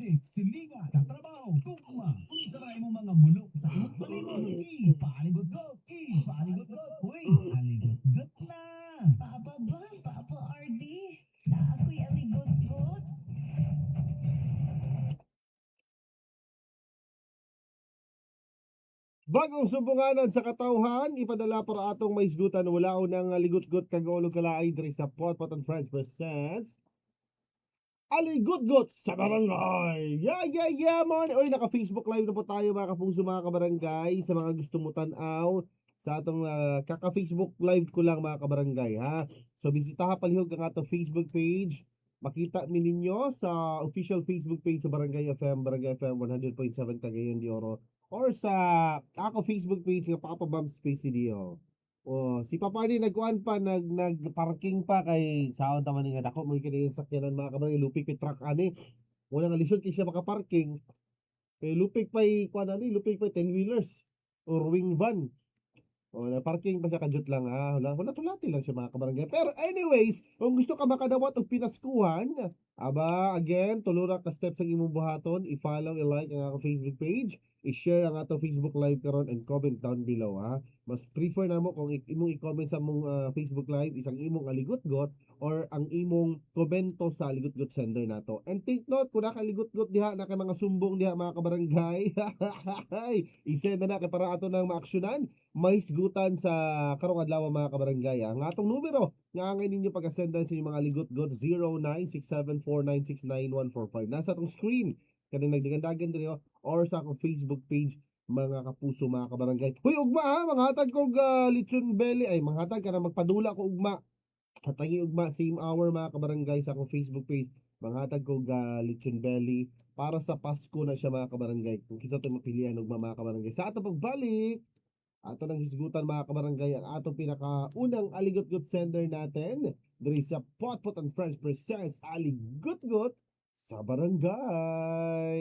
politik, silingan, katrabaho, tugma. Unsa ra imong mga mulok sa imong palibot, ipaligot-got, ipaligot-got. Uy, aligot-got na. Papa ba? Papa RD? Na ako'y aligot-got? Bagong sumbunganan sa katawhan, ipadala para atong maisgutan wala unang aligot-got kagolog kalaay diri sa Potpot and Friends presents Aligot-got sa barangay. Yeah, man. Oy, naka-Facebook live na po tayo mga kapuso, mga kabarangay. Sa mga gusto mo tanaw sa atong kaka-Facebook live ko lang mga kabarangay, ha. So bisitaha palihog ang atong Facebook page. Makita mi ninyo sa official Facebook page sa Barangay FM 100.7 Cagayan de Oro, or sa ako Facebook page nga Papa Bam Space Studio. Oh, si Papa ni nagkuan pa nag-parking pa kay saon ta man nga dako mo kini yung sakyanan mga kabarangay, lupik pi truck ani. Wala nga lisod kay siya maka-parking. Kay lupik pa kuan ani, lupik pa 10 wheelers or wing van. O, na parking pa siya kadjut lang, ha. Wala tulati lang siya mga kabarangay. Pero anyways, kung gusto ka makadawat og pinaskuhan, aba, again, tulura ka steps ang imong buhaton, i-follow, i-like ang akong Facebook page, i-share ang atong Facebook live karon, and comment down below, ha. Mas prefer namo kung imong i-comment sa mong Facebook live isang imong aligot-got or ang imong komento sa aligot-got sender nato. And take note, kung nakaligot-got diha na kay mga sumbong diha mga kabarangay, i-send na kay para ato nang maaksyonan, mahisgutan sa karong adlaw mga kabarangay. Ang atong numero nga angay ninyo pag-asendan sa inyong mga ligot-got 096749699145. Nasa atong screen kanang nagdagandagan diri or sa akong Facebook page mga kapuso, mga kabarangay. Hoy ugma, ha, manghatag kog lechon belly, ay manghatag ka na, magpadula ko ugma. Hatagi ugma same hour mga kabarangay sa akong Facebook page. Manghatag kog lechon belly para sa Pasko na siya mga kabarangay. Kung kinsa tay mapilian ugma mga kabarangay. Sa ato pagbalik, ato nang hisgutan mga kabarangay ang atong pinakaunang aligot-got sender natin diri sa Potpot and Friends presents Aligot-got sa barangay.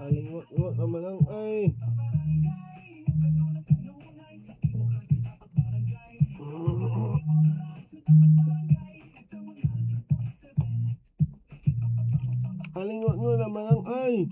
Alingot-ngot naman ang ay. Alingot-ngot naman ang ay.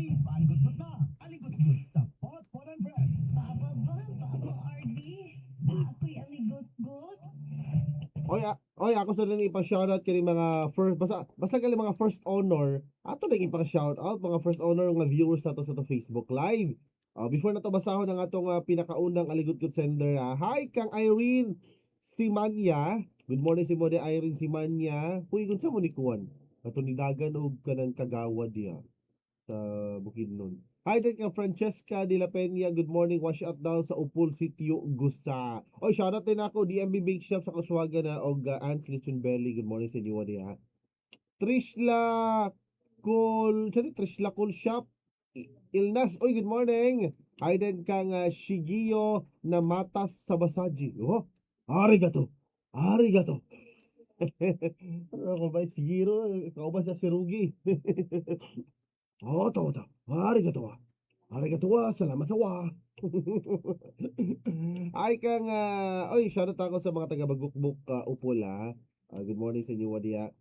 Ipaligot-got na. Aligot-got sa Potpot and Friends. Papa ba? Papa RD? Na ako'y aligot-got? Oy, ako sa rin ipa-shoutout kini mga first, basta kali mga first honor, ato nang ipa-shoutout mga first honor nga viewers nato sa to Facebook live. Before na to basahon ang atong pinakaunang aligot sender. Hi kang Irene Simanya. Good morning si Mode Irene Simanya. Puigon sa mo ni Kuan. Katong nidagan og kanang kagawad diha sa Bukidnon. Hi din kang Francesca de la Peña. Good morning. Wash out daw sa Upol Sitio Gusa. Oy, shoutout din ako DMB Bake Shop sa Kuswaga na og Ants Lechon Belly. Good morning sa inyo diha. Trishla Cool Shop Ilnas. Oy, good morning. Hi din kang Shigio na Matas sa Basaji. Oh, arigato. Arigato. Ano ko ba si Giro? Ikaw ba siya si Rugi? to. Arigato wa. Arigato wa. Salamat wa. Ay kang oy, shoutout ako sa mga taga Bagukbuk Upol good morning sa inyo Wadia.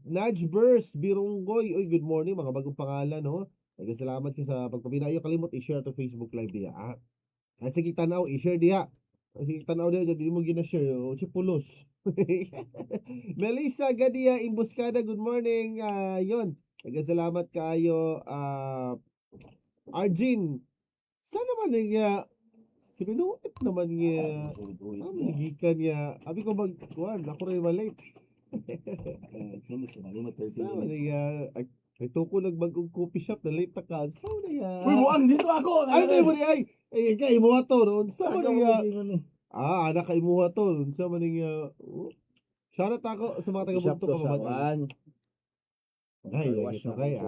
Najbers Birunggoy. Oy, good morning mga bagong pangalan no. Salamat ka sa pagpabinayo. Kalimot i-share to Facebook Live diya. At sige tanaw i-share diya. Sige tanaw diya di mo gina-share. O chipulos. Melissa Gadia Imbuscada, good morning. Yon. Salamat kayo. Arjin. Saan naman niya? Si Binuit naman niya. Nagigikan niya. Abi ko magkuhan. Ako rin malate. Saan niya? Ay, tuko nagbagong coffee shop na late na ka. Saan niya? Uy, buang dito ako! Ay, ay, kay mo to noon. Saan niya? Anak kay mo to noon. Saan niya? Shoutout ako sa mga taga-bugto ka mabatan. Ay, ito kay.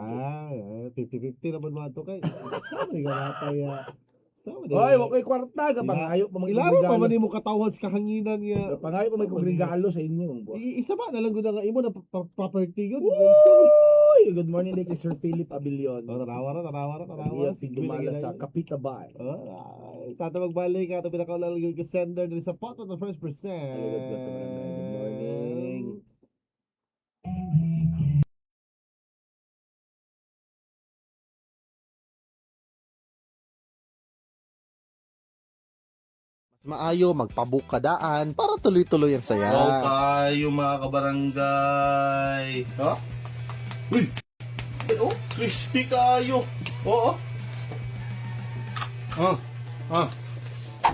50-50 naman mga to kay. Saan niya natay? Hoy, wag kay kwarta ka pangayo pa Ilaro pa man mo katawhan sa kahanginan niya. Pangayo pa may regalo sa inyo. Isa ba na lang gud nga imo na property yun. Uy, good morning kay Sir Philip Abilion. Tanawa. Si Dumala sa Kapitabay. Sa ato magbalik ato pinakaulalang yung sender din sa pot of the first percent. Good morning. Maayo magpabukadaan para tuloy-tuloy ang saya. Wow kayo mga kabarangay. Ha? Uy! Oh, crispy kayo. Oo.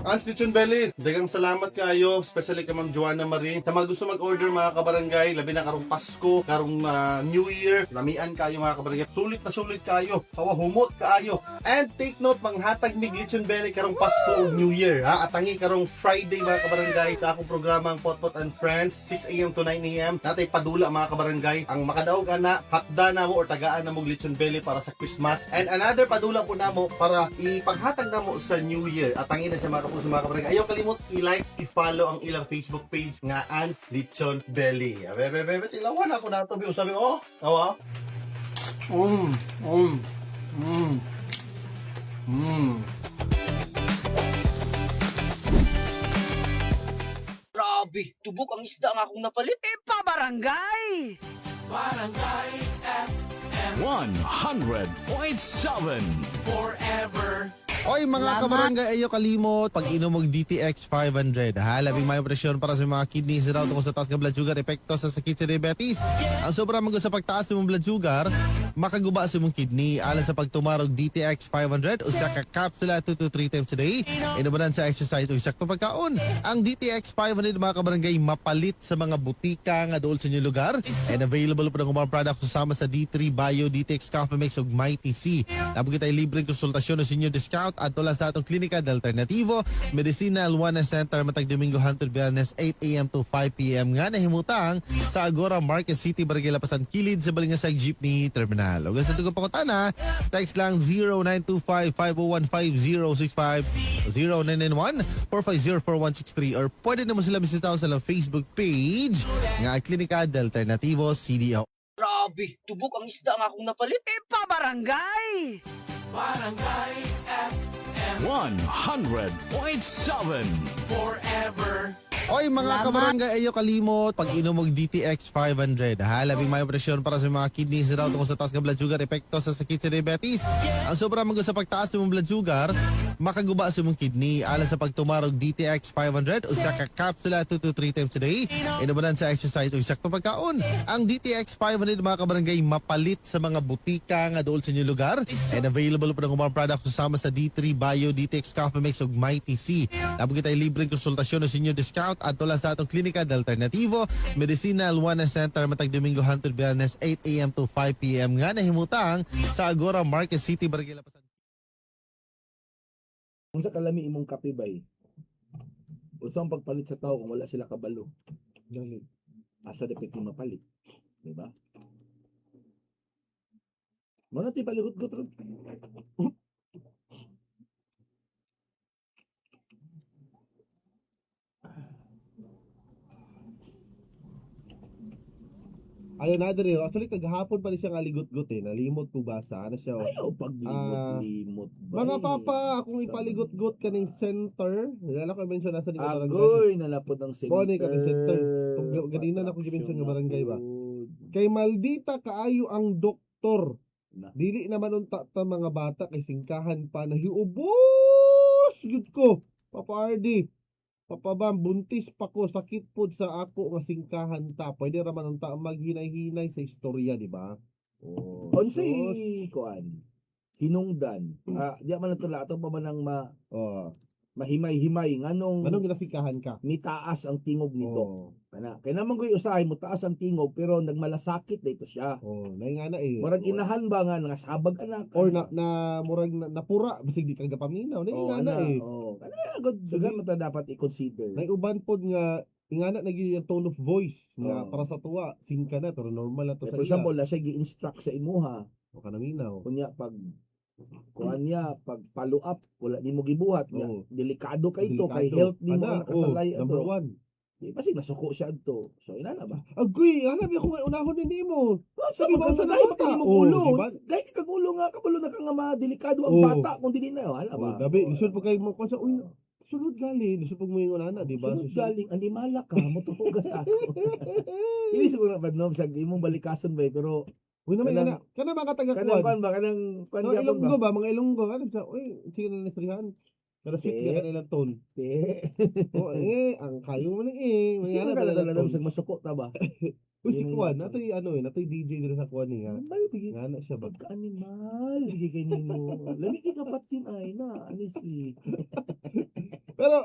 Ants Lechon Belly, dagang salamat kayo, especially kay Ma'am Joanna Marie. Sa mga gusto mag-order mga kabarangay, labi na karong Pasko, karong New Year, lamian kayo mga kabarangay. Sulit na sulit kayo, humot kayo. And take note, manghatag mig Lechon Belly karong Pasko o New Year. Atangi karong Friday mga kabarangay sa akong programang Potpot and Friends, 6 a.m. to 9 a.m. Natay padula mga kabarangay. Ang makadaog na, hatda na mo or tagaan na mo Lechon Belly para sa Christmas. And another padula po na mo para ipaghatag na mo sa New Year. Atangi na siya mga kapuso mga kabarangay. Ayaw kalimot i-like, i-follow ang ilang Facebook page nga Ants Lechon Belly. Bebe, tilawan ako na ito. Sabi ko, awa. Grabe, tubok ang isda nga akong napalit. Barangay FM 100.7 Forever. Oy mga kabarangay, ayo kalimot pag inom og DTX 500. Labing may presyon para sa mga kidneys daw tungkol sa taas nga blood sugar epekto sa sakit sa diabetes. Ang sobra man sa pagtaas sa imong blood sugar, makaguba sa imong kidney alang sa pagtumarog DTX 500 usa ka kapsula 2 to 3 times a day. Inubanan sa exercise o sakto pagkaon. Ang DTX 500 mga kabarangay mapalit sa mga butika nga dool sa inyong lugar and available pa ng mga products kasama sa D3 Bio, DTX Coffee Mix ug Mighty C. Nabo kita libreng konsultasyon o senior discount at tula sa atong klinika de Alternativo Medicinal Wellness Center matag Domingo hangtod Biyernes 8 a.m. to 5 p.m. nga nahimutang sa Agora Market City, Barangay Lapasan Kilid sa Balingasag Jeepney Terminal. O gusto ko pakutana, text lang 0925-501-5065 0991-450-4163 or pwede naman sila bisitaw sa Facebook page nga Klinika de Alternativo CDO. Grabe, tubok ang isda nga akong napalit. Barangay FM 100.7 Forever. Oy mga kabarangay, ayo kalimot pag inom og DTX 500 ha, labing may presyon para sa mga kidneys raw tungkol sa taas nga blood sugar epekto sa sakit sa diabetes. Ang sobra man sa pagtaas ng blood sugar, makaguba sa imong kidney alang sa pagtumarog DTX 500 usa ka kapsula 2 to 3 times a day. Inubanan sa exercise ug saktong pagkaon. Ang DTX 500 mga kabarangay mapalit sa mga butika nga duol sa inyong lugar and available pa ng mga products susama sa D3 Bio, DTX Coffee Mix ug Mighty C. Labog kita libreng konsultasyon o senior discount at tula sa atong klinika de Alternativo Medicinal Wellness Center matag Domingo hangtod Biyernes 8 AM to 5 PM nga nahimutang sa Agora Market City, Barangay Lapasan. Kung sa kalami imong kape bay, unsa ang pagpalit sa tao kung wala sila kabalo? Dali. Asa dapat yung mapalit? Diba? Mana ti paligot-got ron? Ayun na diri, actually kagahapon pa rin siya nga ligot-got eh, nalimot ko basa na siya. Ayaw paglimot-limot bay. Mga papa, akong ipaligot-got kaning center. Wala ko i-mention nasa dito barangay. Agoy, nalapod ang center. Boni ka ng center. Kung ganina na ako i-mention nga barangay ba. Kay maldita kaayo ang doktor. Na. Dili naman unta ta mga bata kay singkahan pa na hiubos gud ko. Papa RD. Papa Bam, buntis pa ko, sakit pod sa ako nga singkahan ta. Pwede ra man unta maghinay-hinay sa istorya, di ba? Oh. Unsay kuan? Hinungdan. Di man natula ato pa man ang Oh. mahimay-himay nganong Anong ginasikahan ka? mitaas ang tingog nito. Oh. Kana kay naman koy usahay mo taas ang tingog pero nagmalasakit dito siya. Oh, naingana eh. Murag inahan ba nga nga sabag anak. Or murag napura basig di kang gapaminaw. Naingana eh. Oh, kana gud dugan mata dapat i-consider. Nay uban pod nga ingana naging yung tone of voice nga Oo. para sa tuwa singka na pero normal na to For sa iya. example, na siya gi-instruct sa imuha. O kanaminaw. Kunya pag kuan niya pag follow up wala nimo gibuhat nga Oo. delikado kay to kay Delikado. health nimo Ana, ang nakasalay number ato. one. Di basi nasuko siya adto. So inana ba? Agoy, alam niya kung unahon ni nimo. Sabi ba sa Dahil bata? bata? Mo ulo. Oh, diba? Dahil kag ulo nga kabalo na ka nga madelikado ang Oh. bata kung dili na hala ba. Oh, gabi, lisod pa kay mo ko sa uy. Sunod gali, lisod pag mo yung unana, di ba? Sunod galing andi malak ka mo tuhugas ako. Hindi siguro bad no sa imong balikason ba pero Uy naman Kanang- kana mga taga kanang kuan. kuan ba kanang kuan Mga gyapon Ilonggo ba? ba, mga Ilonggo ano sa uy, sige na nasrihan. Pero sweet Eh. nga kanilang tone. Eh. Oh, ang kayo mo lang eh. Sino Mga ka na na sa masuko ta ba? Uy, si Yun Kuan, yung- natoy ano eh, natoy DJ dito sa Kuan eh nga. Ambal bigi Nga na siya ba? pagka-animal bigi kay nimo. Lami kay kapat yun ay na honestly. Pero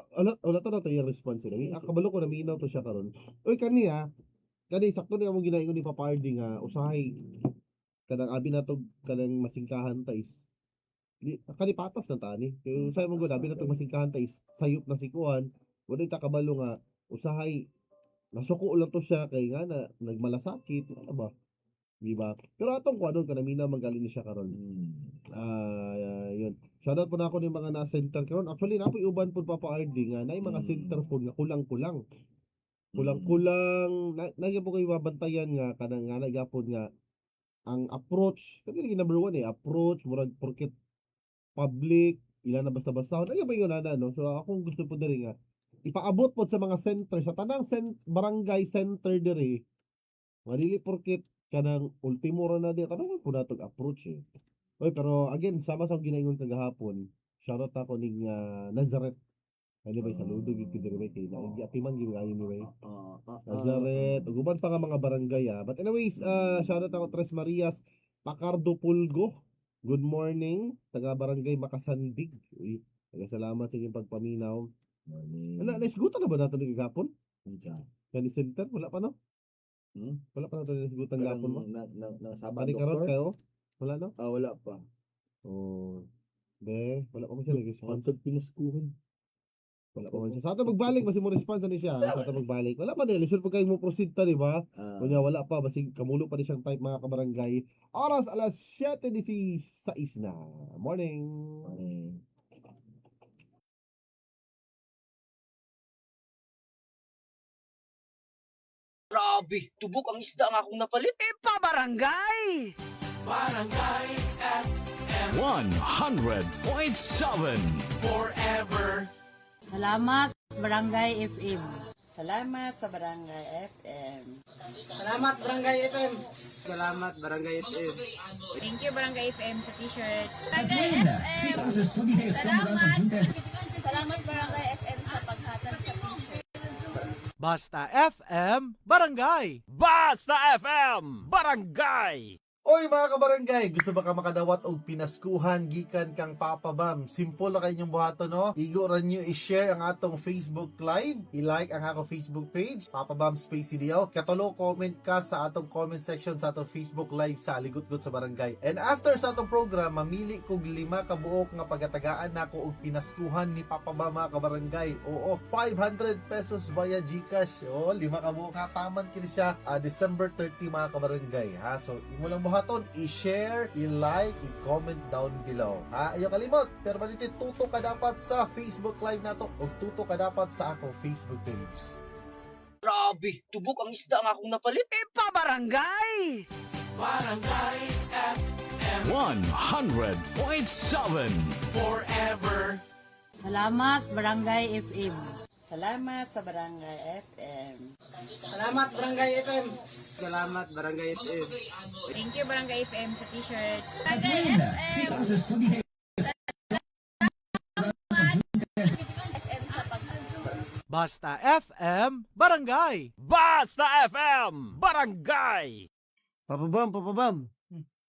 wala to na to yung response nila. Akabalo ko na minaw to siya karon. Uy kani sakto niya mo ginaingon ni Papa RD nga usahay kanang abi na to kanang masingkahan ta is kani patas na tani. Kaya usahay mo gud abi na to masingkahan ta is sayop na si Kuan. Wala ta kabalo nga usahay nasuko lang to siya kay nga na nagmalasakit ano ba? Di ba? Pero atong kuan kana mina magaling ni siya karon. Yun. Shoutout po na ako ng mga na-center karon. Actually, napoy uban po Papa RD nga na mga center po nga kulang-kulang. Kulang-kulang. Nagyan po kayo mabantayan nga kanang nga nagyapon nga ang approach. Kasi lagi number one approach, murag porket public, ilan na basta-basta. Nagyan ba yun no? So akong gusto po diri nga ipaabot po sa mga center sa tanang barangay center diri. Madili porket kanang ultimo ra na di kanang po natog approach eh. Oy, pero again, sama sa ginaingon kagahapon, shoutout ako ning Nazareth. Ano ba saludo gid kay diri kay atiman gyud ayo ni way. Nazareth, ug uban pa nga mga barangay But anyways, shoutout ako Tres Marias, Pacardo Pulgo. Good morning, taga barangay Makasandig. Uy, salamat sa inyong pagpaminaw. Wala, naisgutan na ba nato ni kagahapon? Kani center wala pa no? Wala pa nato naisgutan gahapon mo. Na Sabado. Kani karot kayo? Wala no? Wala pa. Oh. Wala pa mo siya nag-response. Pantag pinaskuhan. Wala pa man siya. Sa ato magbalik, basi mo response na ni siya. Sa ato magbalik. Wala pa din. Lisod pa kayo mo proceed ta, di ba? Kunya wala pa. Basi kamulo pa din siyang type mga kabarangay. Oras alas 7:16 na. Morning. Grabe, tubok ang isda ang akong napalit. Ipabarangay! 100.7 Forever. Salamat, Barangay FM. Salamat sa Barangay FM. Salamat, Barangay FM. Salamat Barangay FM. Thank you, Barangay FM, sa t-shirt. Salamat, Barangay FM, sa paghatag sa t-shirt. Basta FM Barangay. Basta FM Barangay. Oy mga kabarangay, gusto ba ka makadawat og pinaskuhan gikan kang Papa Bam? Simple na kanyang buhato, no? Igo ra nyo i-share ang atong Facebook Live, i-like ang ako Facebook page, Papa Bam Space CDO. Katulo, comment ka sa atong comment section sa atong Facebook Live sa Aligot-got sa Barangay. And after sa atong program, mamili kog 5 kabuok nga pagatagaan nako og pinaskuhan ni Papa Bam mga kabarangay. Oo, 500 pesos via GCash. Oo, 5 kabuok hataman kini siya December 30 mga kabarangay. Ha? So, imo lang buhaton, i-share, i-like, i-comment down below. Ha? Ayaw kalimot, pero maniti, tuto ka dapat sa Facebook Live nato o tuto ka dapat sa akong Facebook page. Grabe, tubok ang isda ang akong napalit. Ipabarangay! 100.7 Forever. Salamat Barangay FM. Salamat sa Barangay FM. Salamat, Barangay FM. Salamat Barangay FM. Thank you, Barangay FM, sa t-shirt. Basta FM Barangay. Basta FM Barangay. Papa Bam.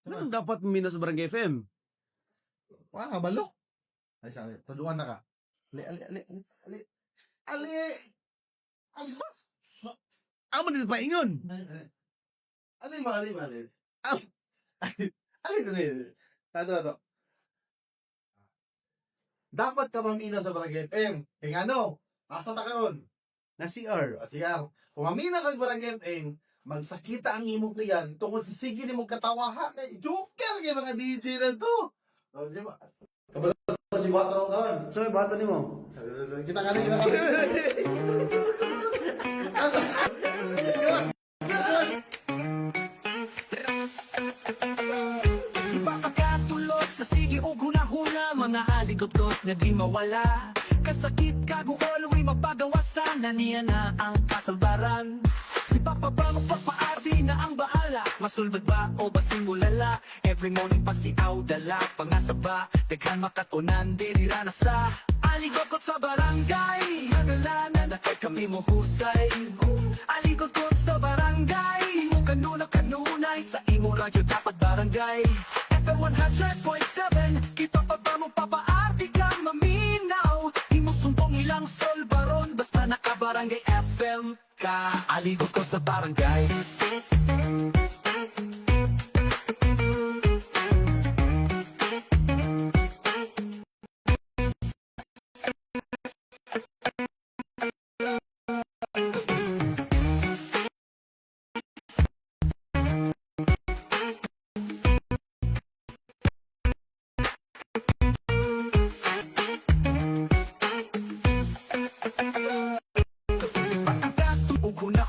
Anong dapat minus sa Barangay FM? Wala ka balo? Ay, sabi, tuluan na ka. Ali. Ali, mas. Amo din paingon. Ano yung mga ali? Ali ko na yun. Tato. Dapat ka mamina sa Barangay FM. Kaya ano? Asa ta karon? Na CR. CR. Kung mamina ka sa Barangay FM, magsakita ang imong niyan tungkol sa sige ni mong katawaha. Joker kay mga DJ na to. O, di ba? Kabalo si Batro karon. So, bato ni mo. Kita ka na. Ipapakatulog sa sige o huna-huna, mga aligot-got nga di mawala. Kasakit kaguol, way mapagawasan na niya na ang kasalbaran. Si Papa ba magpapaardi na ang bahala? Masulbad ba o basimulala? Every morning pa si dala. Pangasa ba, daghan makatunan, dirira na sa aligot-got sa barangay. Hangalanan na kay kami mo husay. Aligot-got sa barangay. Mo kanunay sa imo radyo dapat barangay. FM 100.7, kita pa ba mo papaardi kang maminaw? Imo sumpong ilang solbaron, basta nakabarangay FM ka. Aligot-got sa barangay.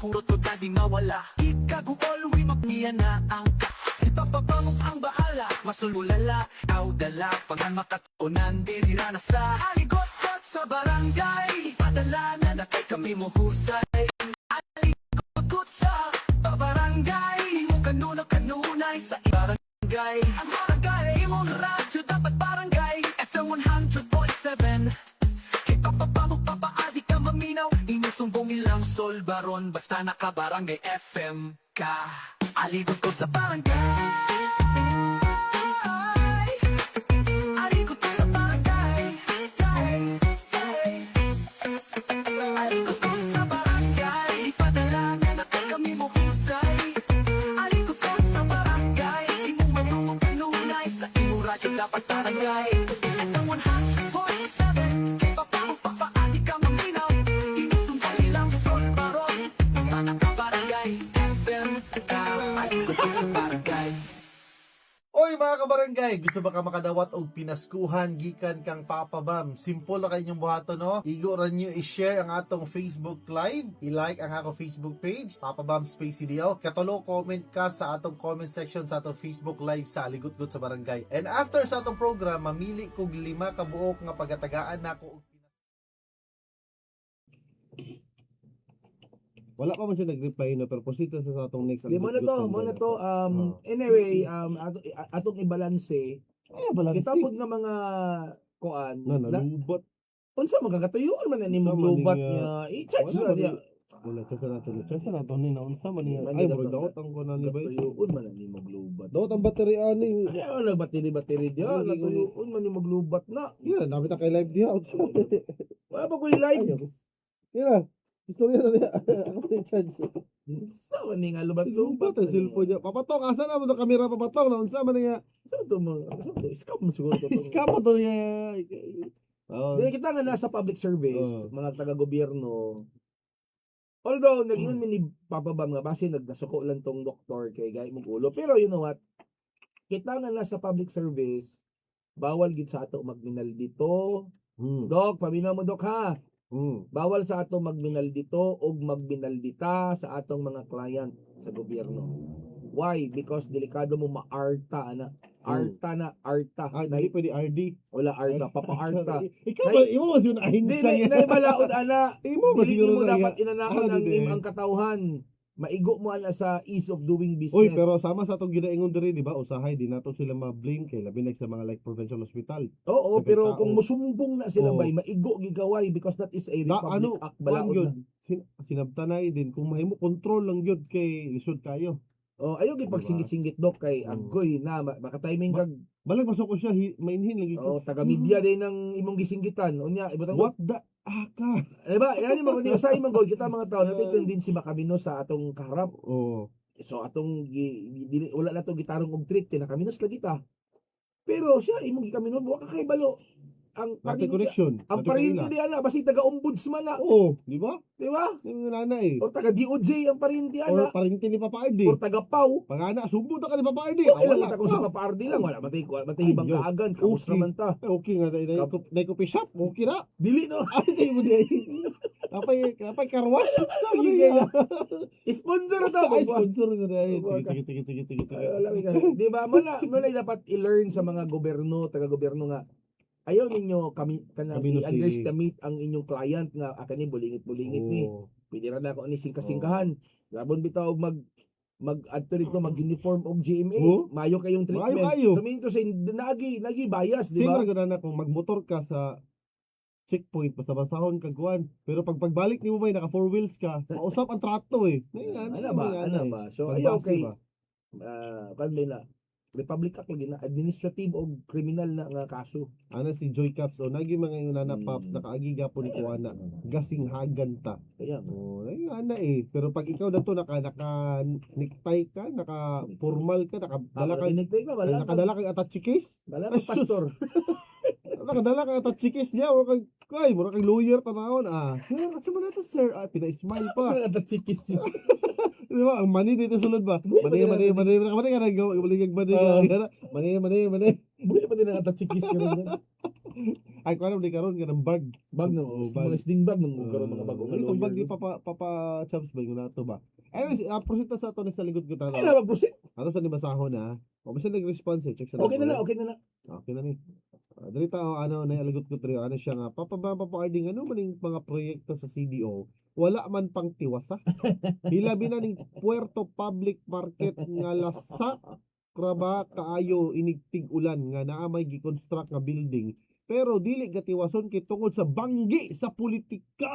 Hurot ko dading mawala. Ikaguol, we magniya na ang si Papa Bang ang bahala. Masululala, dala. Pangan makatunan, dirira na sa aligot-got sa barangay. Padala na kay kami mo husay. Aligot-got sa barangay. Mo kanunay sa barangay. Ang barangay, imong radyo dapat barangay. FM 100.7. Papaadi ka maminaw, inusumbong ilang solbaron, basta nakabarangay FM ka. Aligot ko sa barangay. Aligot ko sa barangay. Aligot ko sa barangay. Ipadala na kay kami mo husay. Aligot ko sa barangay. Imong matungong kanunay sa imo radyo dapat barangay. FM 100.7. Oy mga kabarangay, gusto ba ka makadawat og pinaskuhan gikan kang Papa Bam? Simple na kanyang buhato, no? Igo ra nyo i-share ang atong Facebook Live, i-like ang ako Facebook page, Papa Bam Space CDO. Katulo, comment ka sa atong comment section sa atong Facebook Live sa Aligot-got sa Barangay. And after sa atong program, mamili kog 5 kabuok nga pagatagaan nako og Wala pa man siya nag-reply na pero posita sa atong next. Di mo na to, mo na to. Anyway, atong ibalanse. Kita pud nga mga kuan. na nalubat. Unsa magkakatuyoon man ni mo Unsa man lubat niya? niya. I-charge Wala na man niya. Wala sa nato ni naunsa man niya. Wala Ay na murag to. daot ang kunan ni bay. Tuyoon man ni mo lubat. Daot ang battery ani. Ayaw na bateri dia. Wala, Natuyoon man ni mo lubat na. Yeah, dapat kay live dia. Wala pa ko live. Yeah. Istorya na niya. Ako ni chance. Sa man ni nga lubat Lubat lubat. ang cellphone niya. Papatok, asa na mo na kamera papatok na unsa man niya. Sa to mo. Scam siguro to. Scam to niya. Oh. Dili kita nga nasa public service, Oo. mga taga-gobyerno. Although nag-ingon ni Papa Bam nga base nagdasuko lang tong doktor kay gay mong ulo, pero you know what? Kita nga nasa public service, bawal gid sa ato magminal dito. Dok, paminaw mo dok ha. Bawal sa ato magminal dito o magminal dita sa atong mga client sa gobyerno. Why? Because delikado mo maarta na. Arta na, arta. Ah, dili pwede RD. Wala arta, papa-arta. Ikaw ba, imo mas yun Hindi, ahinsa na balaod ana. Imo ba Dili siguro mo na dapat inanakon ang dili. imong katawhan. Maigo mo ana sa ease of doing business. Uy, pero sama sa atong ginaingon diri, di ba? Usahay, di nato sila ma-blame kay labi na sa mga like provincial hospital. Oo, Dapat pero tao. kung musumbong na sila Oo. bay, maigo gigaway because that is a Da, Republic ano, Act balaod yun, na. sinabtanay din kung mahimo control lang yun kay lisod kayo. Oh, ayaw gid pagsingit-singit dok kay Oo. agoy na baka timing kag Balag masok ko siya, mainhin lagi ko. taga media din ng imong gisinggitan. Unya ibutang What the aka? Di ba? Yan yung mga sa imong goal kita mga tao natin tendency makaminos sa atong kaharap. Oh. So atong wala na to gitarong og treat kay nakaminos lagi ta. Pero siya imong gikaminos wa ka kay balo. Ang Nati parinti, connection. ang parinti di ana basi taga ombudsman na, Oo, di ba? di ba? Yung nana eh. Or taga DOJ ang parinti Or ana, parinti ni Papa RD. or taga PAW. Pangana, sumbo na ka ni Papa RD. Okay lang Wala mata kung sa ka. papardi lang wala matay hibang Ay, yo. kaagan kamus Okay. naman ta. Okay nga, na coffee shop, okay na. Dili no. Ay, di mo di. Napay karwash. Sige, kaya. Sponsor na to. Ay, sponsor na dahil. Sige. Ay, wala ka. Di ba? Mala dapat i-learn sa mga gobyerno, taga-gobyerno nga. Ayaw ninyo kami Kami no i-underestimate ang inyong client nga akani bulingit-bulingit ni. Pwede ra na ako ani singka-singkahan. Labon bitaw og mag-add to rito mag-uniform og GMA. Oo. Mayo kayong treatment. Mayo kayo. So meaning to say nagi bias, di ba? Siyempre gano'n na kung magmotor ka sa checkpoint, basta-bastahon ka kuwan. Pero pag pagbalik ni mo ba, naka 4 wheels ka, mausap ang trato eh. Ano ba? So ayaw kay kan na Republic Act lagi na administrative o criminal na nga kaso. Ano si Joy Caps, o nagi mga yung nana Pops, nakaagi gapon ni Kuwana, gasinghagan ta. Kaya Oh, ay nga na eh. Pero pag ikaw na to, naka necktie ka, naka formal ka, nakadala ka, nakadala kang attache case, Wala Ay, ka pastor. nakadala kang attache case niya, o kag, ay, mura kang lawyer tanawon, sir, asa mo na to, sir? Pina-smile pa. Saan na chikis yun? Di ba? Ang mani dito sulod ba? Mani. Mani ka. Buhay pa din ang chikis yun. Ay, kung ano, di karon ka ng bag. Bag no, Oo, mga sling bag nung karon mga bagong Itong bag ni lawyer. Papa Champs ba yung nato ba? Ay, prosita sa ito sa likod ko Ay, tanaw. na mag-proceed. Ato sa ni basahon na. O basta nag-response eh. Check sa Okay na nato, na. Okay na ni. Dali tao, na aligot ko trio. Ano siya nga, Papa Arding, ano maning mga proyekto sa CDO? Wala man pang tiwasa. Hilabi na ning Puerto Public Market nga lasa. Kraba kaayo inigtig ulan nga naamay gi-construct nga building. Pero dili gatiwason kay tungod sa banggi sa politika.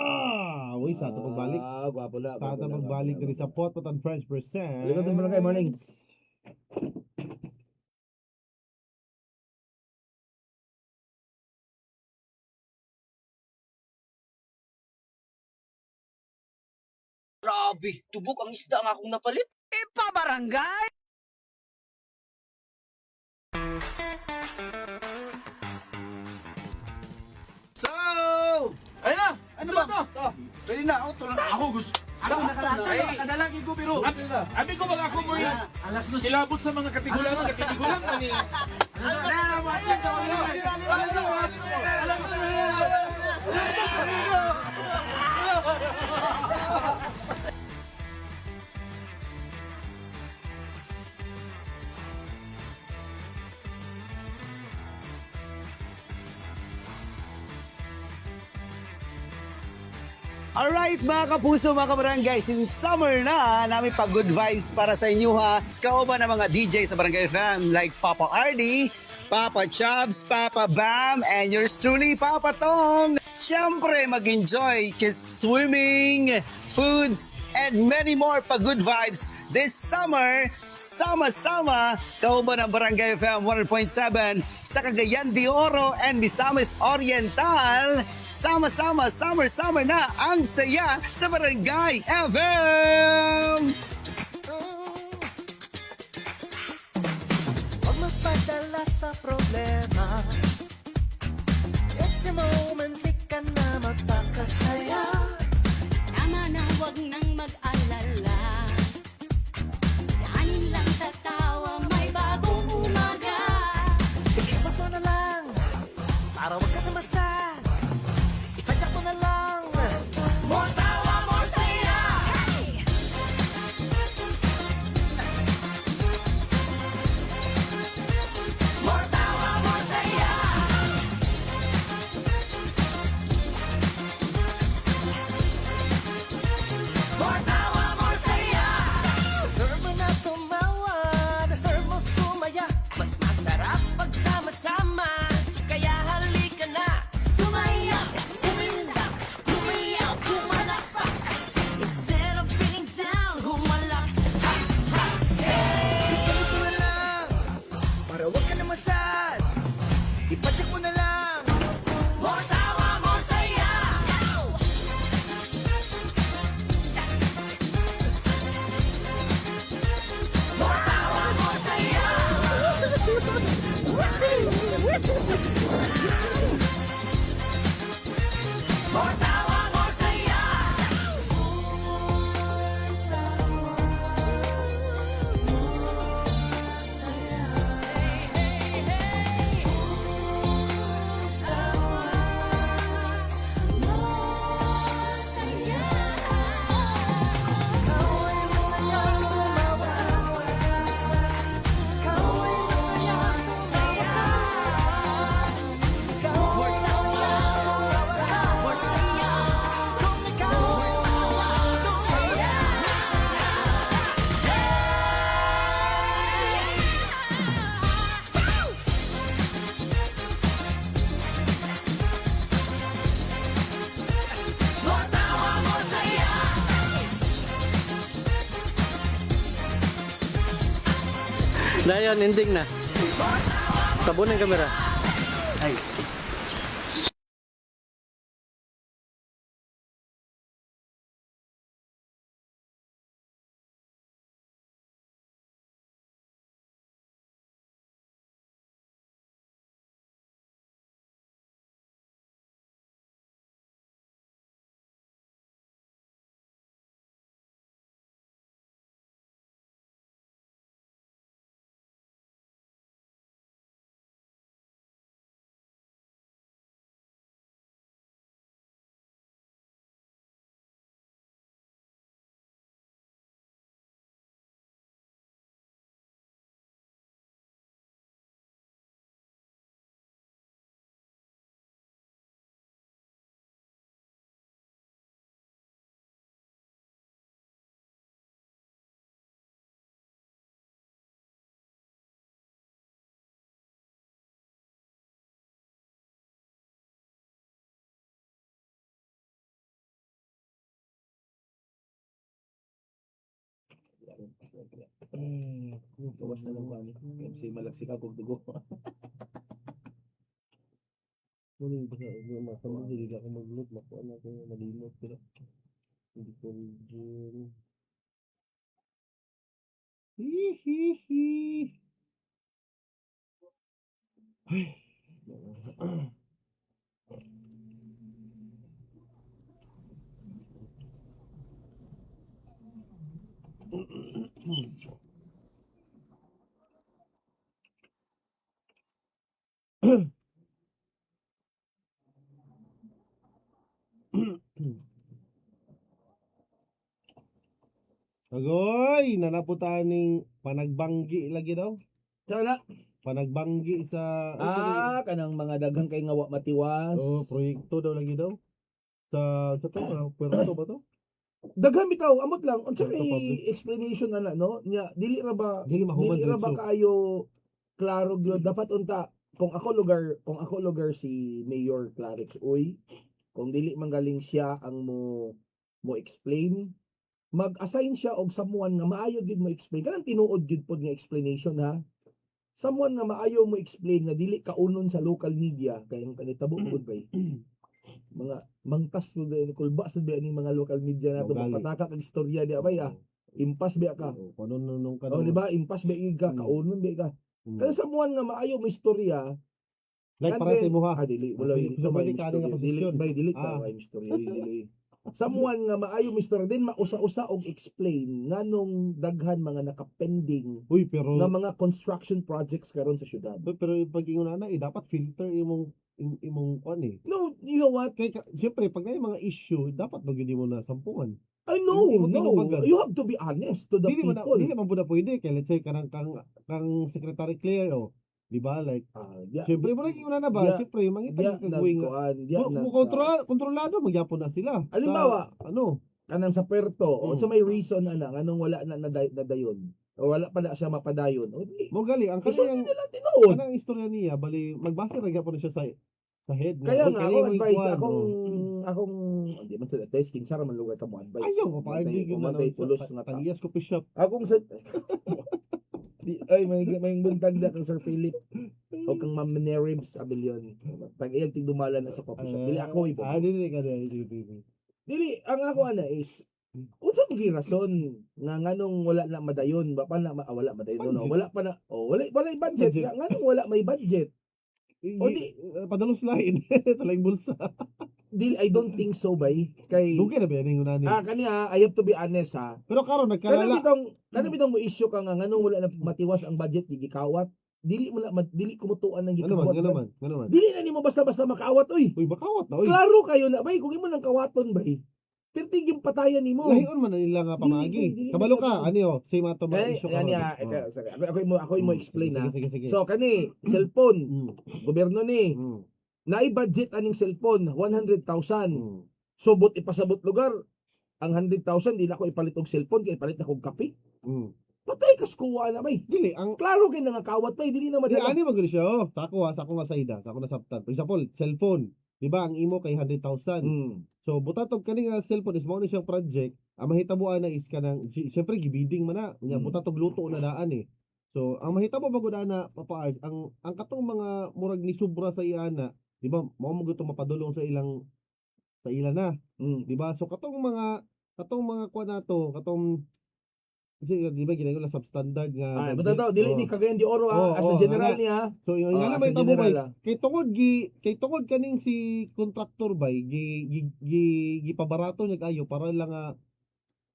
Uy, sa ato pagbalik. Gwapo na. Sa ato pagbalik diri sa Potpotan French percent. Likod ng barangay, morning. Grabe, tubok ang isda nga akong napalit. Ipabarangay! So! Ayun na! Ano ba? Pwede na ako, tulad ako gusto. Ako Nakadalagi ko pero. Abi ko bang ako mo silabot sa mga katigulang ni Alright mga kapuso, mga kabarangay, since summer na, namin pa good vibes para sa inyo ha. Kauban ng mga DJ sa Barangay FM like Papa RD, Papa Chubbs, Papa Bam, and yours truly, Papa Tong. Siyempre, mag-enjoy kiss swimming, foods, and many more pa good vibes this summer. Sama-sama, kauban ng Barangay FM 100.7 sa Cagayan de Oro and Misamis Oriental. Sama-sama, summer na ang saya sa Barangay FM! Huwag magpadala sa problema. It's a moment, ka na magpakasaya. Tama na, wag nang mag-alala. Kanin lang sa tawa, may bagong umaga. Ikibat mo na lang, para wag ka na masad. Ipadyak mo na lang, more tawa, more saya. More tawa, more saya. More tawa, more saya. Deserve mo na tumawa, deserve mo sumaya. Mas masarap pag sama-sama, kaya halika na. Sumaya, umindak, umiyaw, humalakpak. Instead of feeling down, humalak. Ha, ha, hey! Ipalit mo na lang, para wag ka na masad. Ipadyak mo na lang. More tawa, more saya. More tawa, more saya. More tawa, more saya. More tawa, more saya. Dayan, ending na. Tabo ng kamera. Ay. Kawas na lang kami. MC malaksik ako dugo. Muli ba sa masama hindi ka mag-load makuha na ko malimot pero hindi ko dyan. Hihihi. Agoy, nanaputaning panagbanggi lagi daw. Sana. Panagbanggi sa Kanang mga daghang kay nga wa matiwas. proyekto daw lagi daw. sa to, Puerto ba to? Daghan bitaw, amot lang. Unsa Ito, kay public. explanation na no? Nya dili ra ba Dili mahuman dili ra ba diretso. kayo klaro gyud dapat unta kung ako lugar si Mayor Clarix Uy, kung dili manggaling siya ang mo explain, mag-assign siya og someone nga maayo gid mo explain. Kanang tinuod gid pod nga explanation ha. Someone nga maayo mo explain nga dili kaunon sa local media kay ang kanitabo pod bay. Mga mangtas mo ba kulba sa ba ni mga local media nato Ugali. magpataka kag istorya di abay ah. Impas ba ka? Kuno nung Oh, di ba? Impas ba ka? Kaunon ba ka? Kasi someone nga maayo mo istorya, Like para sa imo ha. dili wala Okay, yung balik ka nga posisyon. dili Ah. ka ay istorya dili. Someone nga maayo mo istorya din mausa-usa og explain nganong daghan mga nakapending Uy, pero nga mga construction projects karon sa syudad. pero pag ingon na dapat filter imong kwan eh. No, you know what? Kaya siyempre pag may mga issue, dapat magindi mo na sampungan. I know, Hindi mo no. tinubagan. You have to be honest to the Dili man people. dili man pud na pwede kay let's say kang Secretary Claire o, di ba? Like siyempre mo nang na ba? Yeah. Siyempre mangita ka going. Kontrolado magyapon na sila. Halimbawa, Ano? kanang sa Puerto, o Mm. sa may reason anong wala na nadayon. O wala pa na siya mapadayon. O di. Mo gali ang Isulti kanang nila tinuod. kanang istorya niya bali magbase ra gyapon siya sa head nga. Kaya "Uy, nga, kani ako mo advice, ikuan, akong, hindi man sa test, kinsa raman lugar ka mo advice. ayaw mo pa hindi gyud Kumantay pulos nga ta. Tangiyas ko shop. Akong sa, may buntag na kang Sir Philip. O kang Ma'am Neribs Abellion. Pag-iyag tigdumala na sa coffee shop. Dili ako ibo. Dili ka dili. Dili, ang ako is, unsa mo rason nga nganong wala na madayon ba pa na wala madayon no Budget. wala pa na wala budget Budget. nga nganong wala may budget. O di- Padalos lain. Talang bulsa. I don't think so bay kay Dugay na ba yan yung unani? kaniya I have to be honest ha. Pero karon nagkalala. Kanang bitong mo issue ka nga nganong wala na matiwas ang budget gigikawat. Dili kumutuan ng Ano man, gikawat. ano man, ano man. Dili na nimo basta-basta makawat uy. Uy, bakawat na, uy. Klaro kayo na bay kung imo nang kawaton bay. Pertig yung patayan nimo. Lahion man na nila nga pamagi. Dili Kabalo masyado. ka, ano yun, same ato mga Eh, issue yan karon. ya, ako mo explain na. Sige. So kani cellphone, Mm, gobyerno ni mm, naibudget aning cellphone 100,000. mm. So but ipasabot lugar ang 100,000 di na ako ipalit og cellphone kay ipalit na kog kape. Mm. Patay kas kuha na bay. Dili, ang Klaro kay nangakawat bay dili na Di madala. ani maguli siya, oh. Sa ako nga saida, sa ako na sabtan. For example, cellphone. Di ba ang imo kay 100,000. Mm. So butatog kani nga cellphone is mao ni siyang project. Ang mahitabuan na is kanang syempre gibiding man na. Nya Mm. butatog luto na daan eh. So ang mahitabo bagud na Papa Ars, ang katong mga murag ni sobra sa iyana, di ba? Mao mo gito mapadulong sa ila na, Mm. di ba? So katong mga kuan nato, katong kasi di ba ginagala substandard nga Ay, budget? basta daw dili Oh. ni Cagayan de Oro Oh, as a oh, general ana. niya. So yung nga na as may a tabo bay. general, Kay tungod kaning si contractor bay gipabarato niya ayo para lang nga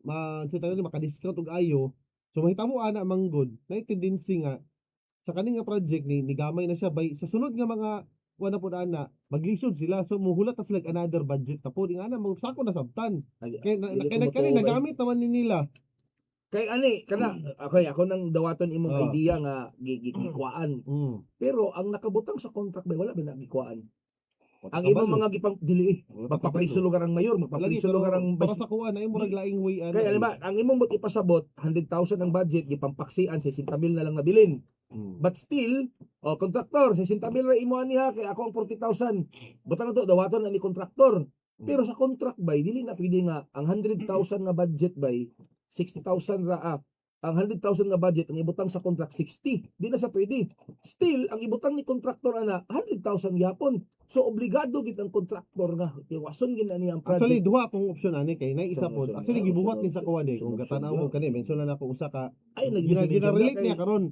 maka-discount og ayo. So mahitabo ana manggod na tendency nga sa kaning nga project ni gamay na siya bay sa sunod nga mga wala po ana maglisod sila so muhulat na sila og another budget tapos nga na magsako na sabtan Ay, kay dili ko kay matuo, bay. nagamit naman ni nila. Kay ani kana okay ako nang dawaton imong Oh. idea nga gikwaan. Pero ang nakabutang sa contract bay wala ba nagikwaan. Ang ibang mga gipang dili magpapriso lugar ang mayor, magpapriso lugar ang para sa kuan ay murag laing way ana. kaya ba ang imong mot ipasabot 100,000 ang budget gipampaksian 60,000 na lang nabilin. But still, contractor 60,000 ra imo aniha kay ako ang 40,000. Butang to dawaton ani contractor. Pero sa contract bay dili na pwede nga ang 100,000 nga budget bay 60,000 ra ang 100,000 nga budget ang ibutang sa contract 60. Di na sa pwede. Still ang ibutang ni contractor ana 100,000 gyapon. So obligado gid ang contractor nga iwason gid ani ang Actually project. duha akong option ani kay na isa po. Sunod, Actually sunod, gibuhat sunod, ni sa kuan sunod, gatanaw sunod, mo kani mention na ako usa ka Ay gina-relate niya karon.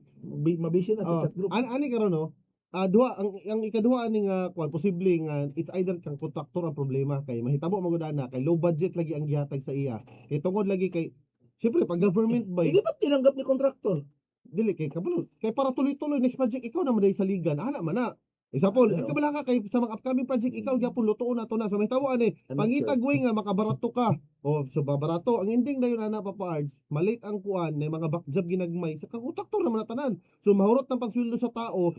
mabisi na sa Oh, chat group. ani karon no. Duha ang ikaduha ani nga kuan posible nga it's either kang contractor ang problema kay mahitabo magudana kay low budget lagi ang gihatag sa iya. Kay tungod lagi kay syempre pag government ba Hindi ba tinanggap ni contractor? dili kay kabalo kay para tuloy-tuloy next project ikaw na maday sa ligan ana man na. Example, Ano? kabala ka kay sa mga upcoming project ikaw gyapon lutuon na to na. So mahitabo ani pangitag way nga makabarato ka o O so babarato ang ending dayon ana Papa Ards, malit ang kuan na mga backjob ginagmay sa kontraktor naman na tanan. So mahurot ng pagsweldo sa tao,